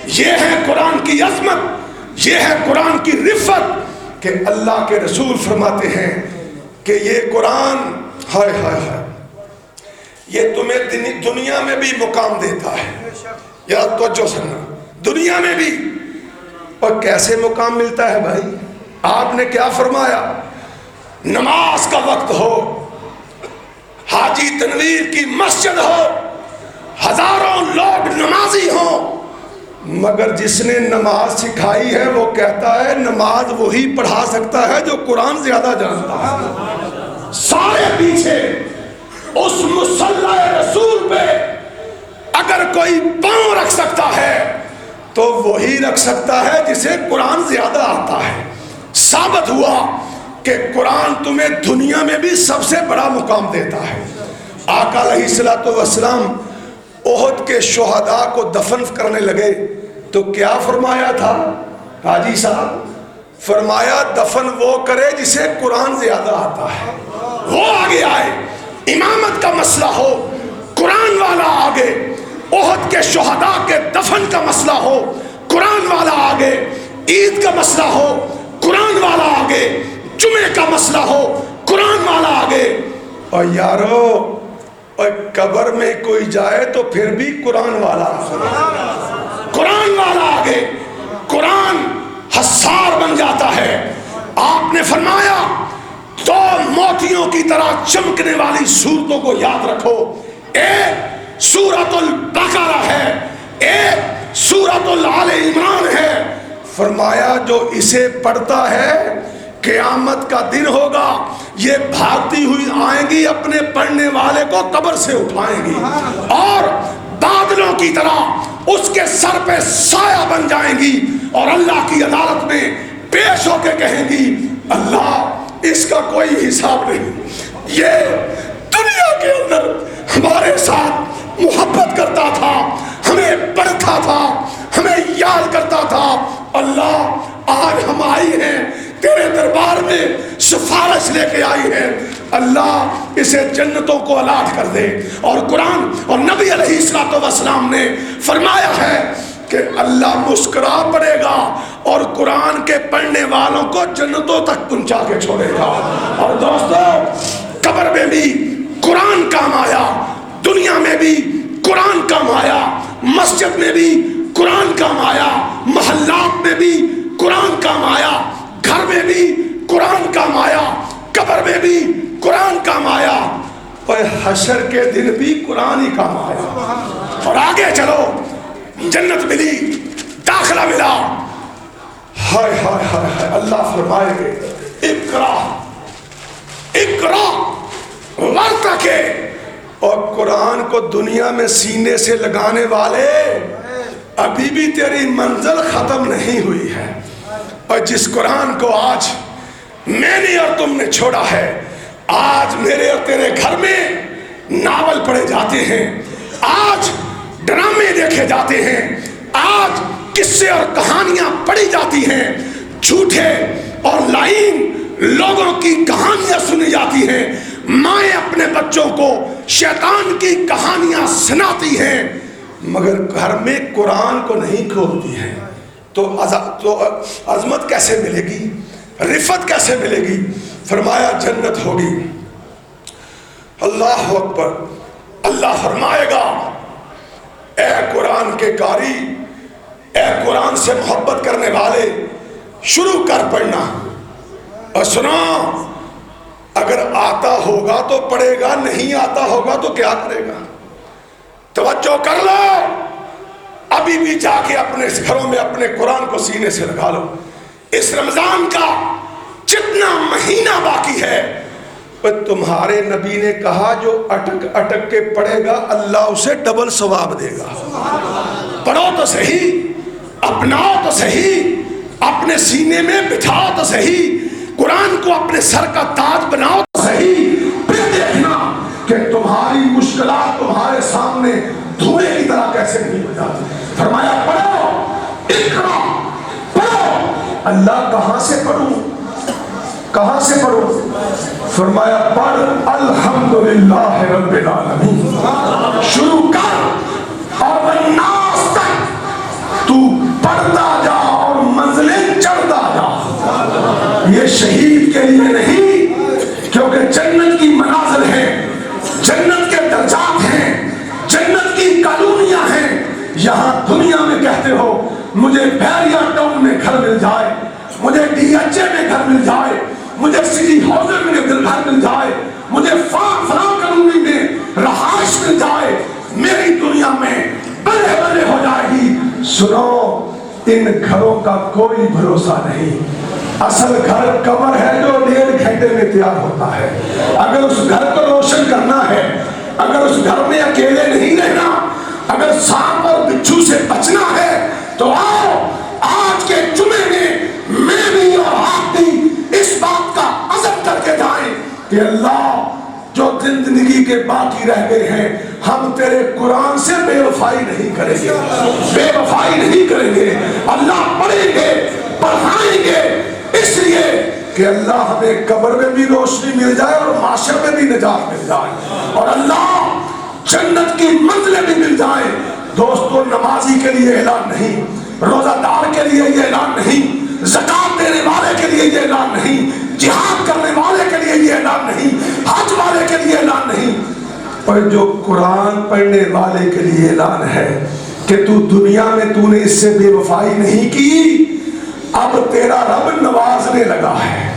یہ ہے قرآن کی عظمت، یہ ہے قرآن کی رفت کہ اللہ کے رسول فرماتے ہیں کہ یہ قرآن ہائے ہائے ہائے یہ تمہیں دنیا میں بھی مقام دیتا ہے. یا توجہ سننا، دنیا میں بھی. اور کیسے مقام ملتا ہے بھائی؟ آپ نے کیا فرمایا؟ نماز کا وقت ہو، حاجی تنویر کی مسجد ہو، ہزاروں لوگ نمازی ہوں، مگر جس نے نماز سکھائی ہے وہ کہتا ہے نماز وہی پڑھا سکتا ہے جو قرآن زیادہ جانتا ہے. سارے پیچھے اس مصلی رسول پہ اگر کوئی پاؤں رکھ سکتا ہے تو وہی رکھ سکتا ہے جسے قرآن زیادہ آتا ہے. ثابت ہوا کہ قرآن تمہیں دنیا میں بھی سب سے بڑا مقام دیتا ہے. آقا علیہ السلام احد کے شہداء کو دفن کرنے لگے تو کیا فرمایا تھا حاجی صاحب؟ فرمایا دفن وہ کرے جسے قرآن زیادہ آتا ہے. وہ آگے آئے، امامت کا مسئلہ ہو قرآن والا آگے، احد کے شہداء کے دفن کا مسئلہ ہو قرآن والا آگے، عید کا مسئلہ ہو قرآن والا آگے، جمعے کا مسئلہ ہو قرآن والا آگے. اور یارو، اور قبر میں کوئی جائے تو پھر بھی قرآن والا آگے، قرآن والا آگے. قرآن حسار بن جاتا ہے. آپ نے فرمایا دو موتیوں کی طرح چمکنے والی سورتوں کو یاد رکھو. ایک سورۃ البقرہ ہے، ایک سورۃ آل عمران ہے. فرمایا جو اسے پڑھتا ہے قیامت کا دن ہوگا یہ بھاگتی ہوئی آئیں گی، اپنے پڑھنے والے کو قبر سے اٹھائیں گی اور بادلوں کی طرح اس کے سر پہ سایہ بن جائیں گی اور اللہ کی عدالت میں پیش ہو کے کہیں گی اللہ اس کا کوئی حساب نہیں، یہ دنیا کے اندر ہمارے ساتھ محبت کرتا تھا، ہمیں پڑھتا تھا، ہمیں یاد کرتا تھا. اللہ آج ہم آئی ہیں تیرے دربار میں سفارش لے کے آئی ہے، اللہ اسے جنتوں کو الاٹ کر دے. اور قرآن اور نبی علیہ السلام نے فرمایا ہے کہ اللہ مسکرا پڑے گا اور قرآن کے پڑھنے والوں کو جنتوں تک پہنچا کے چھوڑے گا. اور دوستو، قبر میں بھی قرآن کام آیا، دنیا میں بھی قرآن کام آیا، مسجد میں بھی قرآن کام آیا، محلات میں بھی قرآن کام آیا، گھر میں بھی قرآن کام آیا، قبر میں بھی قرآن کام آیا، اور حشر کے دن بھی قرآن ہی کام آیا. اور آگے چلو، جنت ملی، داخلہ ملا. ہائے ہائے ہائے ہائے، اللہ فرمائے گے اقرا اقرا ورتقے. اور قرآن کو دنیا میں سینے سے لگانے والے ابھی بھی تیری منزل ختم نہیں ہوئی ہے. اور جس قرآن کو آج میں نے اور تم نے چھوڑا ہے، آج میرے اور تیرے گھر میں ناول پڑھے جاتے ہیں، آج ڈرامے دیکھے جاتے ہیں، آج قصے اور کہانیاں پڑھی جاتی ہیں، جھوٹے اور لائن لوگوں کی کہانیاں سنی جاتی ہیں، مائیں اپنے بچوں کو شیطان کی کہانیاں سناتی ہیں، مگر گھر میں قرآن کو نہیں کھولتی ہیں. تو عظمت کیسے ملے گی، رفت کیسے ملے گی؟ فرمایا جنت ہوگی. اللہ اکبر. اللہ فرمائے گا اے قرآن کے قاری، اے قرآن سے محبت کرنے والے، شروع کر پڑھنا. اور سنا، اگر آتا ہوگا تو پڑھے گا، نہیں آتا ہوگا تو کیا کرے گا؟ توجہ کر لو، ابھی بھی جا کے اپنے گھروں میں اپنے قرآن کو سینے سے لگا لو. اس رمضان کا جتنا مہینہ باقی ہے تمہارے نبی نے کہا جو اٹک اٹک کے پڑھے گا اللہ اسے ڈبل ثواب دے گا. پڑھو تو صحیح, اپناؤ تو صحیح, اپنے سینے میں بٹھاؤ تو صحیح, قرآن کو اپنے سر کا تاج بناؤ تو صحیح. پھر دیکھنا کہ تمہاری مشکلات تمہارے سامنے دھوئے کی طرح کیسے نہیں ہو جاتی. فرمایا پڑھو, اقرا, پڑھو. اللہ کہاں سے پڑھوں, کہاں سے پڑھوں؟ فرمایا پڑھ الحمدللہ رب العالمین. شروع کر اور والناس تک تو پڑھتا جا اور منزلیں چڑھتا جا. یہ شہید کے لیے نہیں, کیونکہ جنت کی منازل ہیں, جنت کے درجات ہیں, جنت کی کالونیاں ہیں. یہاں دنیا میں کہتے ہو مجھے بحریہ ٹاؤن میں گھر مل جائے, مجھے ڈی ایچ اے میں گھر مل جائے, مجھے سٹی ہاؤس میں گھر مل جائے, مجھے فلاں کالونی میں رہائش مل جائے, میری دنیا میں بڑے بڑے ہو جائے گی. سنو, ان گھروں کا کوئی بھروسہ نہیں. اصل گھر قبر ہے جو 1.5 گھنٹے میں تیار ہوتا ہے. اگر اس گھر کو روشن کرنا ہے, اگر اس گھر میں اکیلے نہیں رہنا, اگر سانپ اور بچھو سے بچنا ہے تو آؤ آج کے جمعے میں بھی اور آپ بھی اس بات کا عزم کر کے جائیں کہ اللہ جو زندگی کے باقی رہ گئے ہیں ہم تیرے قرآن سے بے وفائی نہیں کریں گے, بے وفائی نہیں کریں گے. اللہ پڑھیں گے, پڑھائیں گے, اس لیے کہ اللہ ہمیں قبر میں بھی روشنی مل جائے اور معاشر میں بھی نجات مل جائے, اور اللہ جنت کی منزلیں بھی مل جائیں. دوستو, نمازی کے لیے اعلان نہیں, روزہ دار کے لیے یہ اعلان نہیں, زکات دینے والے کے لیے یہ اعلان نہیں, جہاد کرنے والے کے لیے یہ اعلان نہیں, حج والے کے لیے اعلان نہیں, پر جو قرآن پڑھنے والے کے لیے اعلان ہے کہ تو دنیا میں تو نے اس سے بے وفائی نہیں کی, اب تیرا رب نوازنے لگا ہے,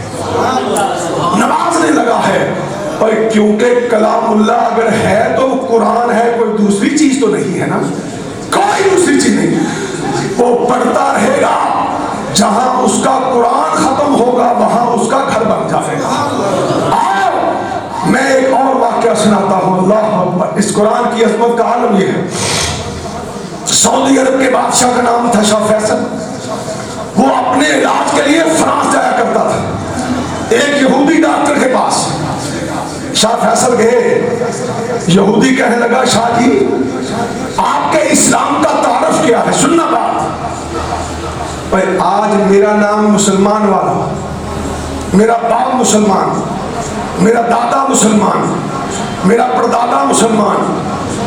نوازنے لگا ہے. اور کیونکہ کلام اللہ اگر ہے تو قرآن ہے, کوئی دوسری چیز تو نہیں ہے نا, کوئی دوسری چیز نہیں. وہ پڑھتا رہے گا, جہاں اس کا قرآن ختم ہوگا وہاں اس کا گھر بن جائے گا. آؤ میں ایک اور واقعہ سناتا ہوں. اللہ اکبر. اس قرآن کی عظمت کا عالم یہ ہے, سعودی عرب کے بادشاہ کا نام تھا شاہ فیصل. وہ اپنے علاج کے لیے فرانس جایا کرتا تھا. ایک یہودی ڈاکٹر کے پاس شاہ فیصل گئے. یہودی کہنے لگا شاہ جی آپ کے اسلام کا تعارف کیا ہے, سننا بات. پر آج میرا نام مسلمان والا, میرا باپ مسلمان, میرا دادا مسلمان, میرا پردادا مسلمان,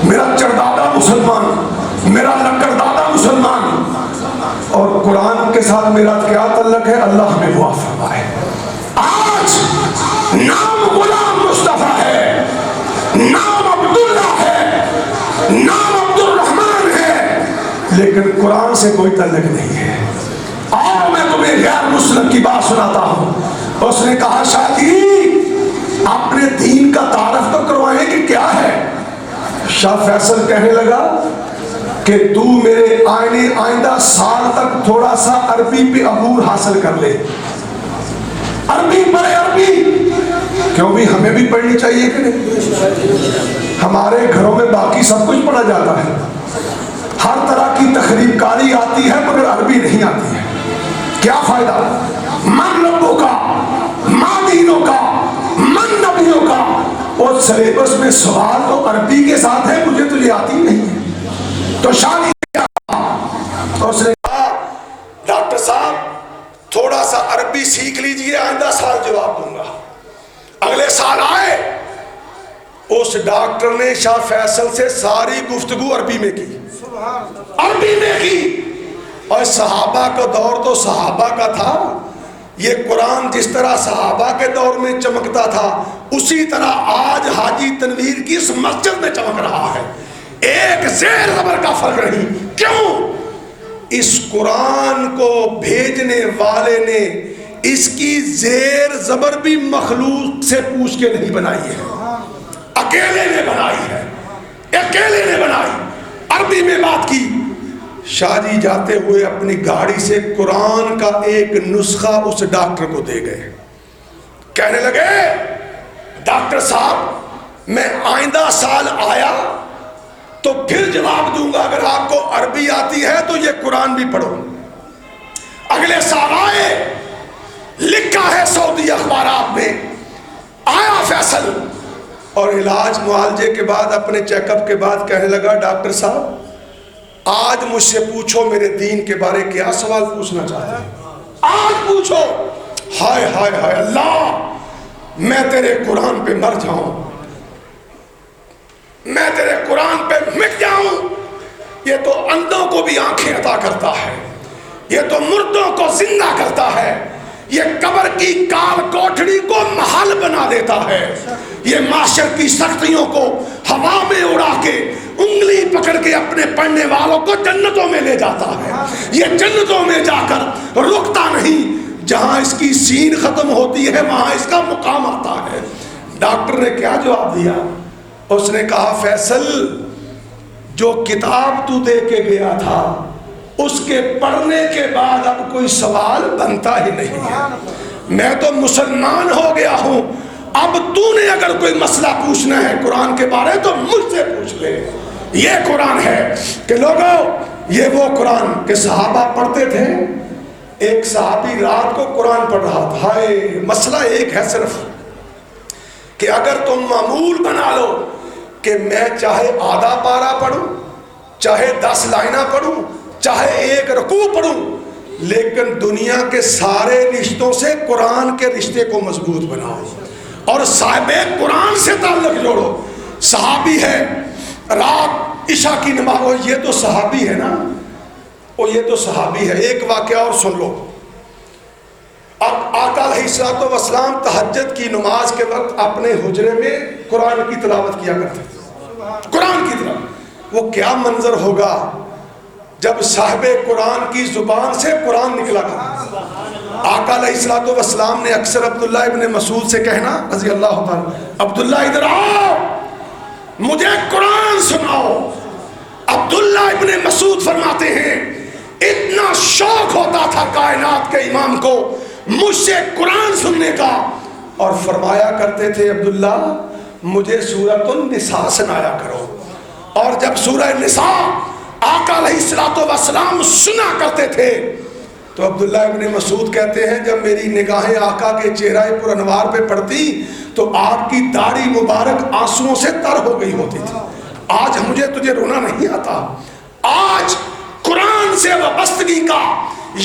میرا چردادا مسلمان, میرا لکڑدادا مسلمان, اور قرآن کے ساتھ میرا کیا تعلق ہے اللہ ہمیں معاف فرمائے. آج نام غلام مصطفیٰ ہے, نام عبداللہ ہے, نام عبد الرحمن ہے, لیکن قرآن سے کوئی تعلق نہیں ہے. اور میں تمہیں غیر مسلم کی بات سناتا ہوں. اس نے کہا شاہ جی اپنے دین کا تعارف تو کروائیں کہ کیا ہے. شاہ فیصل کہنے لگا کہ تو میرے آئندہ سال تک تھوڑا سا عربی پہ عبور حاصل کر لے. عربی پڑھے, عربی کیوں بھی ہمیں بھی پڑھنی چاہیے کہ نہیں. ہمارے گھروں میں باقی سب کچھ پڑھا جاتا ہے, ہر طرح کی تخریب کاری آتی ہے مگر عربی نہیں آتی ہے. کیا فائدہ؟ من ربوں کا, ماں دینوں کا, من نبیوں کا. اور سلیبس میں سوال تو عربی کے ساتھ ہے, مجھے تو یہ آتی نہیں ہے. تو شادی اس نے کہا ڈاکٹر صاحب تھوڑا سا عربی سیکھ لیجئے, آئندہ سال جواب دوں گا. اگلے سال آئے, اس ڈاکٹر نے شاہ فیصل سے ساری گفتگو عربی میں کی, عربی میں کی. اور صحابہ کا دور تو صحابہ کا تھا. یہ قرآن جس طرح صحابہ کے دور میں چمکتا تھا اسی طرح آج حاجی تنویر کی اس مسجد میں چمک رہا ہے. ایک زیر زبر کا فرق نہیں. کیوں؟ اس قرآن کو بھیجنے والے نے اس کی زیر زبر بھی مخلوق سے پوچھ کے نہیں بنائی ہے, اکیلے نے بنائی ہے, اکیلے نے بنائی. عربی میں بات کی. شاہ جی جاتے ہوئے اپنی گاڑی سے قرآن کا ایک نسخہ اس ڈاکٹر کو دے گئے. کہنے لگے ڈاکٹر صاحب میں آئندہ سال آیا تو پھر جواب دوں گا، اگر آپ کو عربی آتی ہے تو یہ قرآن بھی پڑھو. اگلے سال آئے، لکھا ہے سعودی اخبارات میں، آیا فیصل اور علاج معالجے کے بعد اپنے چیک اپ کے بعد کہنے لگا ڈاکٹر صاحب آج مجھ سے پوچھو میرے دین کے بارے کیا سوال پوچھنا چاہتے ہیں، آج پوچھو. ہائے ہائے ہائے اللہ، میں تیرے قرآن پہ مر جاؤں، میں تیرے قرآن پہ مٹ جاؤں. یہ تو اندھوں کو بھی آنکھیں عطا کرتا ہے، یہ تو مردوں کو زندہ کرتا ہے، یہ قبر کی کال کوٹھڑی کو محل بنا دیتا ہے، یہ معاشر کی سختیوں کو ہوا میں اڑا کے انگلی پکڑ کے اپنے پڑھنے والوں کو جنتوں میں لے جاتا ہے. یہ جنتوں میں جا کر رکتا نہیں، جہاں اس کی سین ختم ہوتی ہے وہاں اس کا مقام آتا ہے. ڈاکٹر نے کیا جواب دیا؟ اس نے کہا فیصل جو کتاب تو دے کے گیا تھا اس کے پڑھنے کے بعد اب کوئی سوال بنتا ہی نہیں ہے. میں تو مسلمان ہو گیا ہوں، اب تو نے اگر کوئی مسئلہ پوچھنا ہے قرآن کے بارے تو مجھ سے پوچھ لے. یہ قرآن ہے کہ لوگوں، یہ وہ قرآن کہ صحابہ پڑھتے تھے. ایک صحابی رات کو قرآن پڑھ رہا تھا. ہائے، مسئلہ ایک ہے صرف کہ اگر تم معمول بنا لو کہ میں چاہے آدھا پارہ پڑھوں، چاہے 10 لائنہ پڑھوں، چاہے 1 رکوع پڑھوں، لیکن دنیا کے سارے رشتوں سے قرآن کے رشتے کو مضبوط بناؤ اور صاحب قرآن سے تعلق جوڑو. صحابی ہے، رات عشاء کی نماز، یہ تو صحابی ہے نا، یہ تو صحابی ہے. ایک واقعہ اور سن لو. اب آقا علیہ الصلوۃ والسلام تہجد کی نماز کے وقت اپنے حجرے میں قرآن کی تلاوت کیا کرتے تھے. قرآن کی تلاوت، وہ کیا منظر ہوگا جب صاحب قرآن کی زبان سے قرآن نکلا کرتا. آقا علیہ الصلوۃ والسلام نے اکثر عبداللہ ابن مسعود سے کہنا رضی اللہ تعالیٰ، عبداللہ ادھر آؤ مجھے قرآن سناؤ. عبداللہ ابن مسعود فرماتے ہیں اتنا شوق ہوتا تھا کائنات کے امام کو مجھ سے قرآن سننے کا، اور فرمایا کرتے تھے عبداللہ مجھے سورۃ النساء سنایا کرو. اور جب سورہ نساء آقا علیہ الصلوۃ والسلام سنا کرتے تھے تو عبداللہ ابن مسعود کہتے ہیں جب میری نگاہیں آقا کے چہرہ پر انوار پہ پڑتی تو آپ کی داڑھی مبارک آنسوؤں سے تر ہو گئی ہوتی تھی. آج مجھے تجھے رونا نہیں آتا. آج قرآن سے وابستگی کا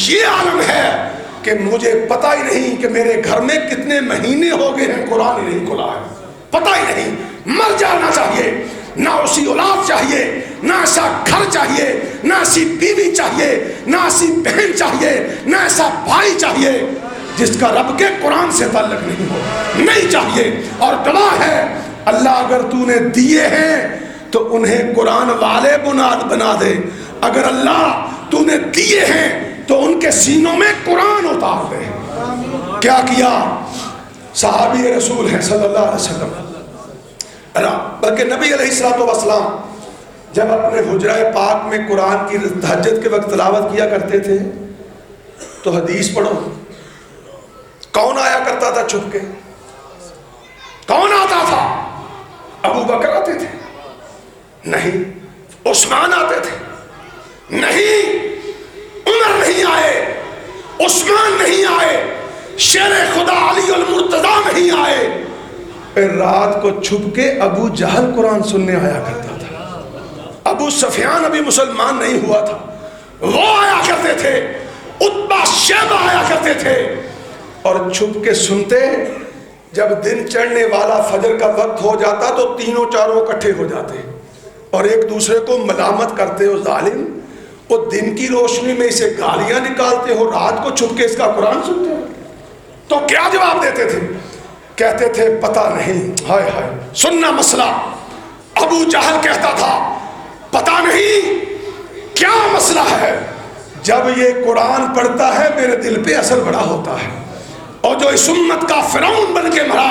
یہ عالم ہے کہ مجھے پتہ ہی نہیں کہ میرے گھر میں کتنے مہینے ہو گئے ہیں قرآن ہی نہیں کھلا ہے. پتہ ہی نہیں. مر جانا چاہیے، نہ اسی اولاد چاہیے، نہ ایسا گھر چاہیے، نہ ایسی بیوی چاہیے، نہ ایسی بہن چاہیے، نہ ایسا بھائی چاہیے جس کا رب کے قرآن سے تعلق نہیں ہو. نہیں چاہیے. اور گواہ ہے اللہ اگر تو نے دیے ہیں تو انہیں قرآن والے بنیاد بنا دے. اگر اللہ تو نے دیے ہیں تو ان کے سینوں میں قرآن اتار دے. کیا کیا صحابی رسول ہیں صلی اللہ علیہ وسلم، بلکہ نبی علیہ الصلوۃ والسلام جب اپنے حجرہ پاک میں قرآن کی تہجد کے وقت تلاوت کیا کرتے تھے تو حدیث پڑھو، کون آیا کرتا تھا چھپ کے؟ کون آتا تھا؟ ابو بکر آتے تھے؟ نہیں. عثمان آتے تھے؟ نہیں. عمر نہیں آئے، عثمان نہیں آئے، شیر خدا علی المرتضیٰ نہیں آئے. پھر رات کو چھپ کے ابو جہل قرآن سننے آیا کرتا تھا. ابو سفیان ابھی مسلمان نہیں ہوا تھا، وہ آیا کرتے تھے. عتبہ شیبہ آیا کرتے تھے اور چھپ کے سنتے. جب دن چڑھنے والا فجر کا وقت ہو جاتا تو تینوں چاروں اکٹھے ہو جاتے اور ایک دوسرے کو ملامت کرتے ہو ظالم، وہ دن کی روشنی میں اسے گالیاں نکالتے ہو، رات کو چھپ کے اس کا قرآن سنتے ہو. تو کیا جواب دیتے تھے؟ کہتے تھے پتہ نہیں. ہائے ہائے، سننا مسئلہ. ابو جہل کہتا تھا پتہ نہیں کیا مسئلہ ہے. جب یہ قرآن پڑھتا ہے میرے دل پہ اثر بڑا ہوتا ہے. اور جو اس امت کا فرعون بن کے مرا،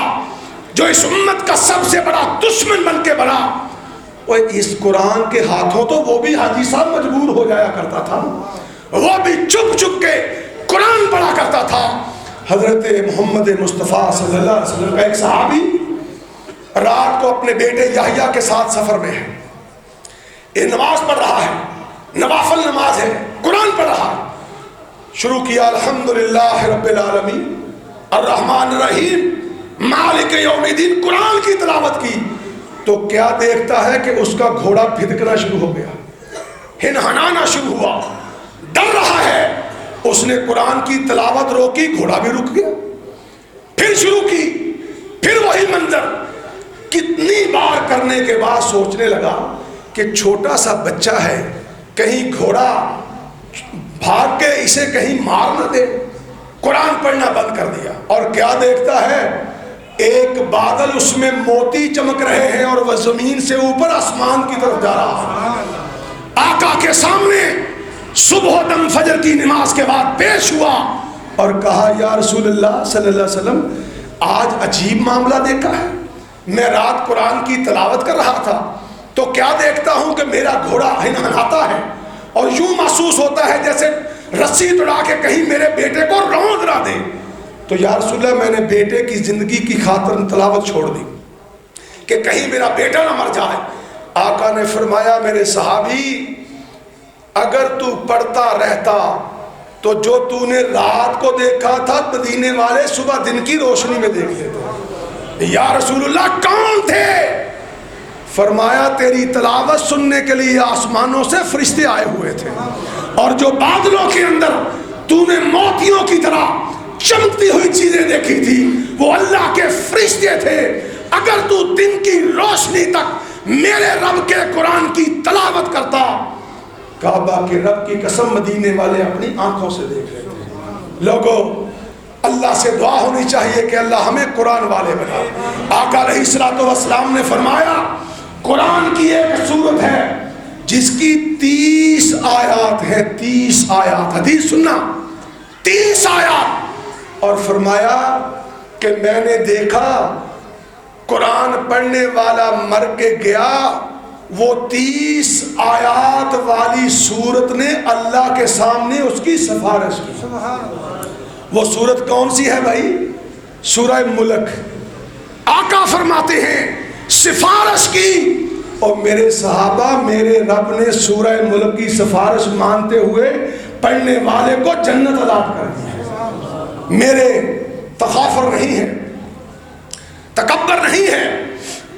جو اس امت کا سب سے بڑا دشمن بن کے مرا، وہ اس قرآن کے ہاتھوں تو وہ بھی حاجی صاحب مجبور ہو جایا کرتا تھا، وہ بھی چپ چپ کے قرآن پڑھا کرتا تھا۔ حضرت محمد مصطفیٰ صلی اللہ علیہ وسلم کا ایک صحابی رات کو اپنے بیٹے یحییٰ کے ساتھ سفر میں ہے، یہ نماز پڑھ رہا ہے، نوافل نماز ہے، قرآن پڑھ رہا ہے، شروع کیا الحمدللہ رب العالمین الرحمن الرحیم مالک یوم الدین، قرآن کی تلاوت کی تو کیا دیکھتا ہے کہ اس کا گھوڑا پھدکنا شروع ہو گیا، ہنہنانا شروع ہوا، ڈر رہا ہے۔ اس نے قرآن کی تلاوت روکی، گھوڑا بھی رک گیا، پھر شروع کی، پھر وہی منظر۔ کتنی بار کرنے کے بعد سوچنے لگا کہ چھوٹا سا بچہ ہے، کہیں گھوڑا بھاگ کے اسے کہیں مار نہ دے، قرآن پڑھنا بند کر دیا۔ اور کیا دیکھتا ہے، ایک بادل اس میں موتی چمک رہے ہیں اور وہ زمین سے اوپر آسمان کی طرف جا رہا ہے۔ آقا کے سامنے صبح و دم فجر کی نماز کے بعد پیش ہوا اور کہا یا رسول اللہ صلی اللہ علیہ وسلم، آج عجیب معاملہ دیکھا ہے، میں رات قرآن کی تلاوت کر رہا تھا تو کیا دیکھتا ہوں کہ میرا گھوڑا ہنہناتا ہے اور یوں محسوس ہوتا ہے جیسے رسی توڑا کے کہیں میرے بیٹے کو روند نہ دے۔ تو یا رسول اللہ، میں نے بیٹے کی زندگی کی خاطر تلاوت چھوڑ دی کہ کہیں میرا بیٹا نہ مر جائے۔ آقا نے فرمایا میرے صحابی، اگر تو پڑھتا رہتا تو جو تو نے رات کو دیکھا تھا مدینے والے صبح دن کی روشنی میں دیکھ لیتے۔ یا رسول اللہ کون تھے؟ فرمایا تیری تلاوت سننے کے لیے آسمانوں سے فرشتے آئے ہوئے تھے، اور جو بادلوں کے اندر تو نے موتیوں کی طرح چمکتی ہوئی چیزیں دیکھی تھی وہ اللہ کے فرشتے تھے۔ اگر تو دن کی روشنی تک میرے رب کے قرآن کی تلاوت کرتا، کعبہ کے رب کی قسم مدینے والے اپنی آنکھوں سے دیکھ لیتے۔ لوگوں، اللہ سے دعا ہونی چاہیے کہ اللہ ہمیں قرآن والے بنا۔ آقا علیہ الصلوۃ والسلام نے فرمایا قرآن کی ایک سورت ہے جس کی 30 آیات ہے، 30 آیات، حدیث سننا، 30 آیات، اور فرمایا کہ میں نے دیکھا قرآن پڑھنے والا مر کے گیا، وہ 30 آیات والی سورت نے اللہ کے سامنے اس کی سفارش کی۔ وہ سورت کون سی ہے بھائی؟ سورہ ملک۔ آقا فرماتے ہیں سفارش کی، اور میرے صحابہ میرے رب نے سورہ ملک کی سفارش مانتے ہوئے پڑھنے والے کو جنت عطا کر دی ہے۔ میرے تغافر نہیں ہے، تکبر نہیں ہے۔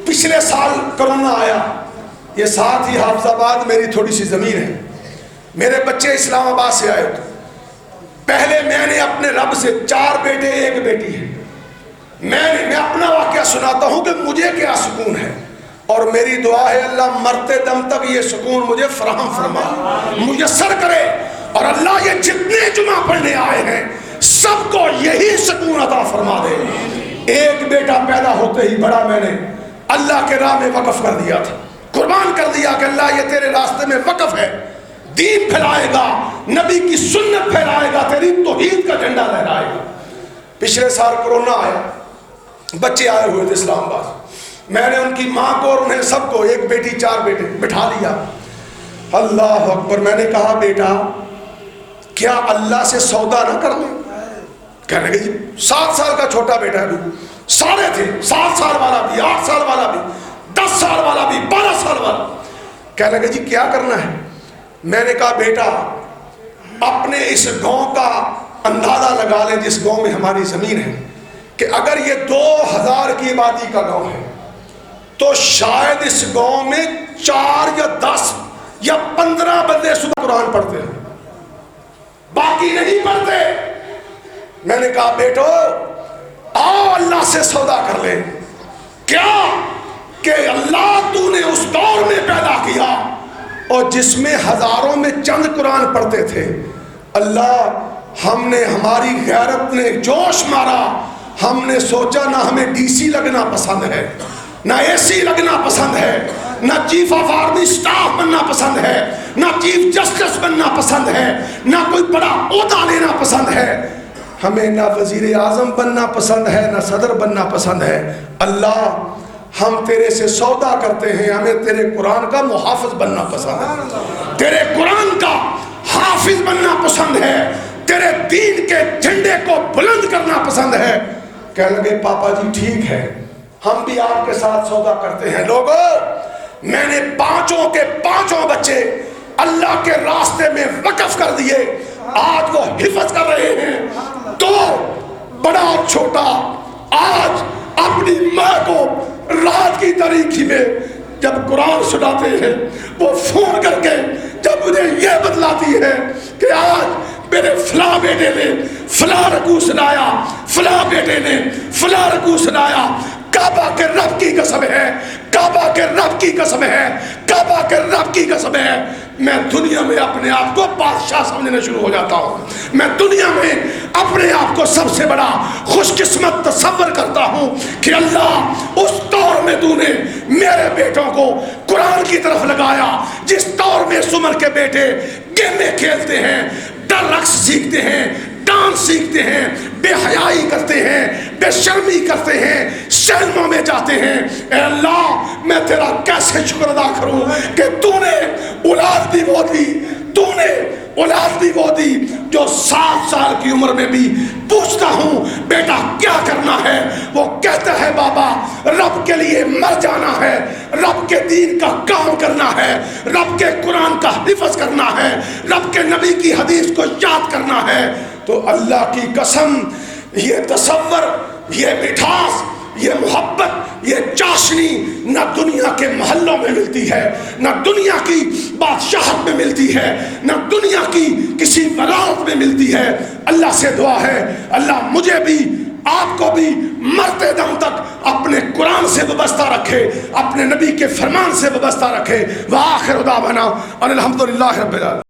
پچھلے سال کرونا آیا، یہ ساتھ ہی حافظ آباد میری تھوڑی سی زمین ہے، میرے بچے اسلام آباد سے آئے تھے۔ پہلے میں نے اپنے رب سے 4 بیٹے 1 بیٹی ہے، میں اپنا واقعہ سناتا ہوں کہ مجھے کیا سکون ہے، اور میری دعا ہے اللہ مرتے دم تک یہ سکون مجھے فراہم فرما، میسر کرے، اور اللہ یہ جتنے جمعہ پڑھنے آئے ہیں سب کو یہی سکون عطا فرما دے۔ 1 بیٹا پیدا ہوتے ہی بڑا میں نے اللہ کے راہ میں وقف کر دیا تھا، قربان کر دیا کہ اللہ یہ تیرے راستے میں وقف ہے، دین پھیلائے گا، نبی کی سنت پھیلائے گا، تیری توحید کا جھنڈا لہرائے گا۔ پچھلے سال کرونا آیا، بچے آئے ہوئے تھے اسلام آباد، میں نے ان کی ماں کو اور انہیں سب کو 1 بیٹی 4 بیٹے بٹھا لیا۔ اللہ اکبر، میں نے کہا بیٹا کیا اللہ سے سودا نہ کر لیں؟ کہنے لگے جی 7 سال کا چھوٹا بیٹا ہے، سارے تھے، 7 سال والا بھی، 8 سال والا بھی، 10 سال والا بھی، 12 سال والا۔ کہنے لگے جی کیا کرنا ہے؟ میں نے کہا بیٹا اپنے اس گاؤں کا اندازہ لگا لیں جس گاؤں میں ہماری زمین ہے، کہ اگر یہ 2000 کی آبادی کا گاؤں ہے تو شاید اس گاؤں میں 4 یا 10 یا 15 بندے صبح قرآن پڑھتے ہیں، باقی نہیں پڑھتے۔ میں نے کہا بیٹو آؤ اللہ سے سودا کر لیں۔ کیا؟ کہ اللہ تو نے اس دور میں پیدا کیا اور جس میں ہزاروں میں چند قرآن پڑھتے تھے، اللہ ہم نے، ہماری غیرت نے جوش مارا، ہم نے سوچا نہ ہمیں ڈی سی لگنا پسند ہے، نہ اے سی لگنا پسند ہے، نہ چیف آف آرمی سٹاف بننا پسند ہے، نہ چیف جسٹس بننا پسند ہے، نہ کوئی بڑا عہدہ لینا پسند ہے، ہمیں نہ وزیر اعظم بننا پسند ہے، نہ صدر بننا پسند ہے۔ اللہ ہم تیرے سے سودا کرتے ہیں، ہمیں تیرے قرآن کا محافظ بننا پسند ہے، تیرے قرآن کا حافظ بننا پسند ہے، تیرے دین کے جھنڈے کو بلند کرنا پسند ہے۔ کہنے لگے پاپا جی ٹھیک ہے، ہم بھی آپ کے ساتھ سودا کرتے ہیں۔ لوگوں، میں نے پانچوں کے پانچوں بچے اللہ کے راستے میں وقف کر دیے، آج وہ حفظ کر رہے ہیں۔ تو بڑا اور چھوٹا آج اپنی ماں کو رات کی تاریکی میں جب قرآن سناتے ہیں، وہ فون کر کے جب انہیں یہ بتلاتی ہے کہ آج میرے فلاں بیٹے نے فلاں رکوع سنایا، فلاں بیٹے نے فلاں رکوع سنایا، کعبہ کے رب کی قسم ہے، کعبہ کے رب کی قسم ہے، کعبہ کے رب کی قسم ہے، میں دنیا میں اپنے آپ کو بادشاہ سمجھنے شروع ہو جاتا ہوں۔ میں دنیا میں اپنے آپ کو سب سے بڑا خوش قسمت تصور کرتا ہوں کہ اللہ اس دور میں تو نے میرے بیٹوں کو قرآن کی طرف لگایا جس دور میں اس عمر کے بیٹے گیمیں کھیلتے ہیں، رقص سیکھتے ہیں، ڈانس سیکھتے ہیں، بے حیائی کرتے ہیں، بے شرمی کرتے ہیں، سینموں میں جاتے ہیں۔ اے اللہ، میں تیرا کیسے شکر ادا کروں کہ تو نے اولاد بھی وہ دی، تو نے اولاد بھی وہ دی جو 7 سال کی عمر میں بھی پوچھتا ہوں بیٹا کیا کرنا ہے، وہ کہتا ہے بابا رب کے لیے مر جانا ہے، رب کے دین کا کام کرنا ہے، رب کے قرآن کا حفظ کرنا ہے، رب کے نبی کی حدیث کو یاد کرنا ہے۔ تو اللہ کی قسم، یہ تصور، یہ مٹھاس، یہ محبت، یہ چاشنی نہ دنیا کے محلوں میں ملتی ہے، نہ دنیا کی بادشاہت میں ملتی ہے، نہ دنیا کی کسی ولایت میں ملتی ہے۔ اللہ سے دعا ہے اللہ مجھے بھی آپ کو بھی مرتے دم تک اپنے قرآن سے وابستہ رکھے، اپنے نبی کے فرمان سے وابستہ رکھے۔ وآخر دعوانا ان الحمدللہ رب العالمین۔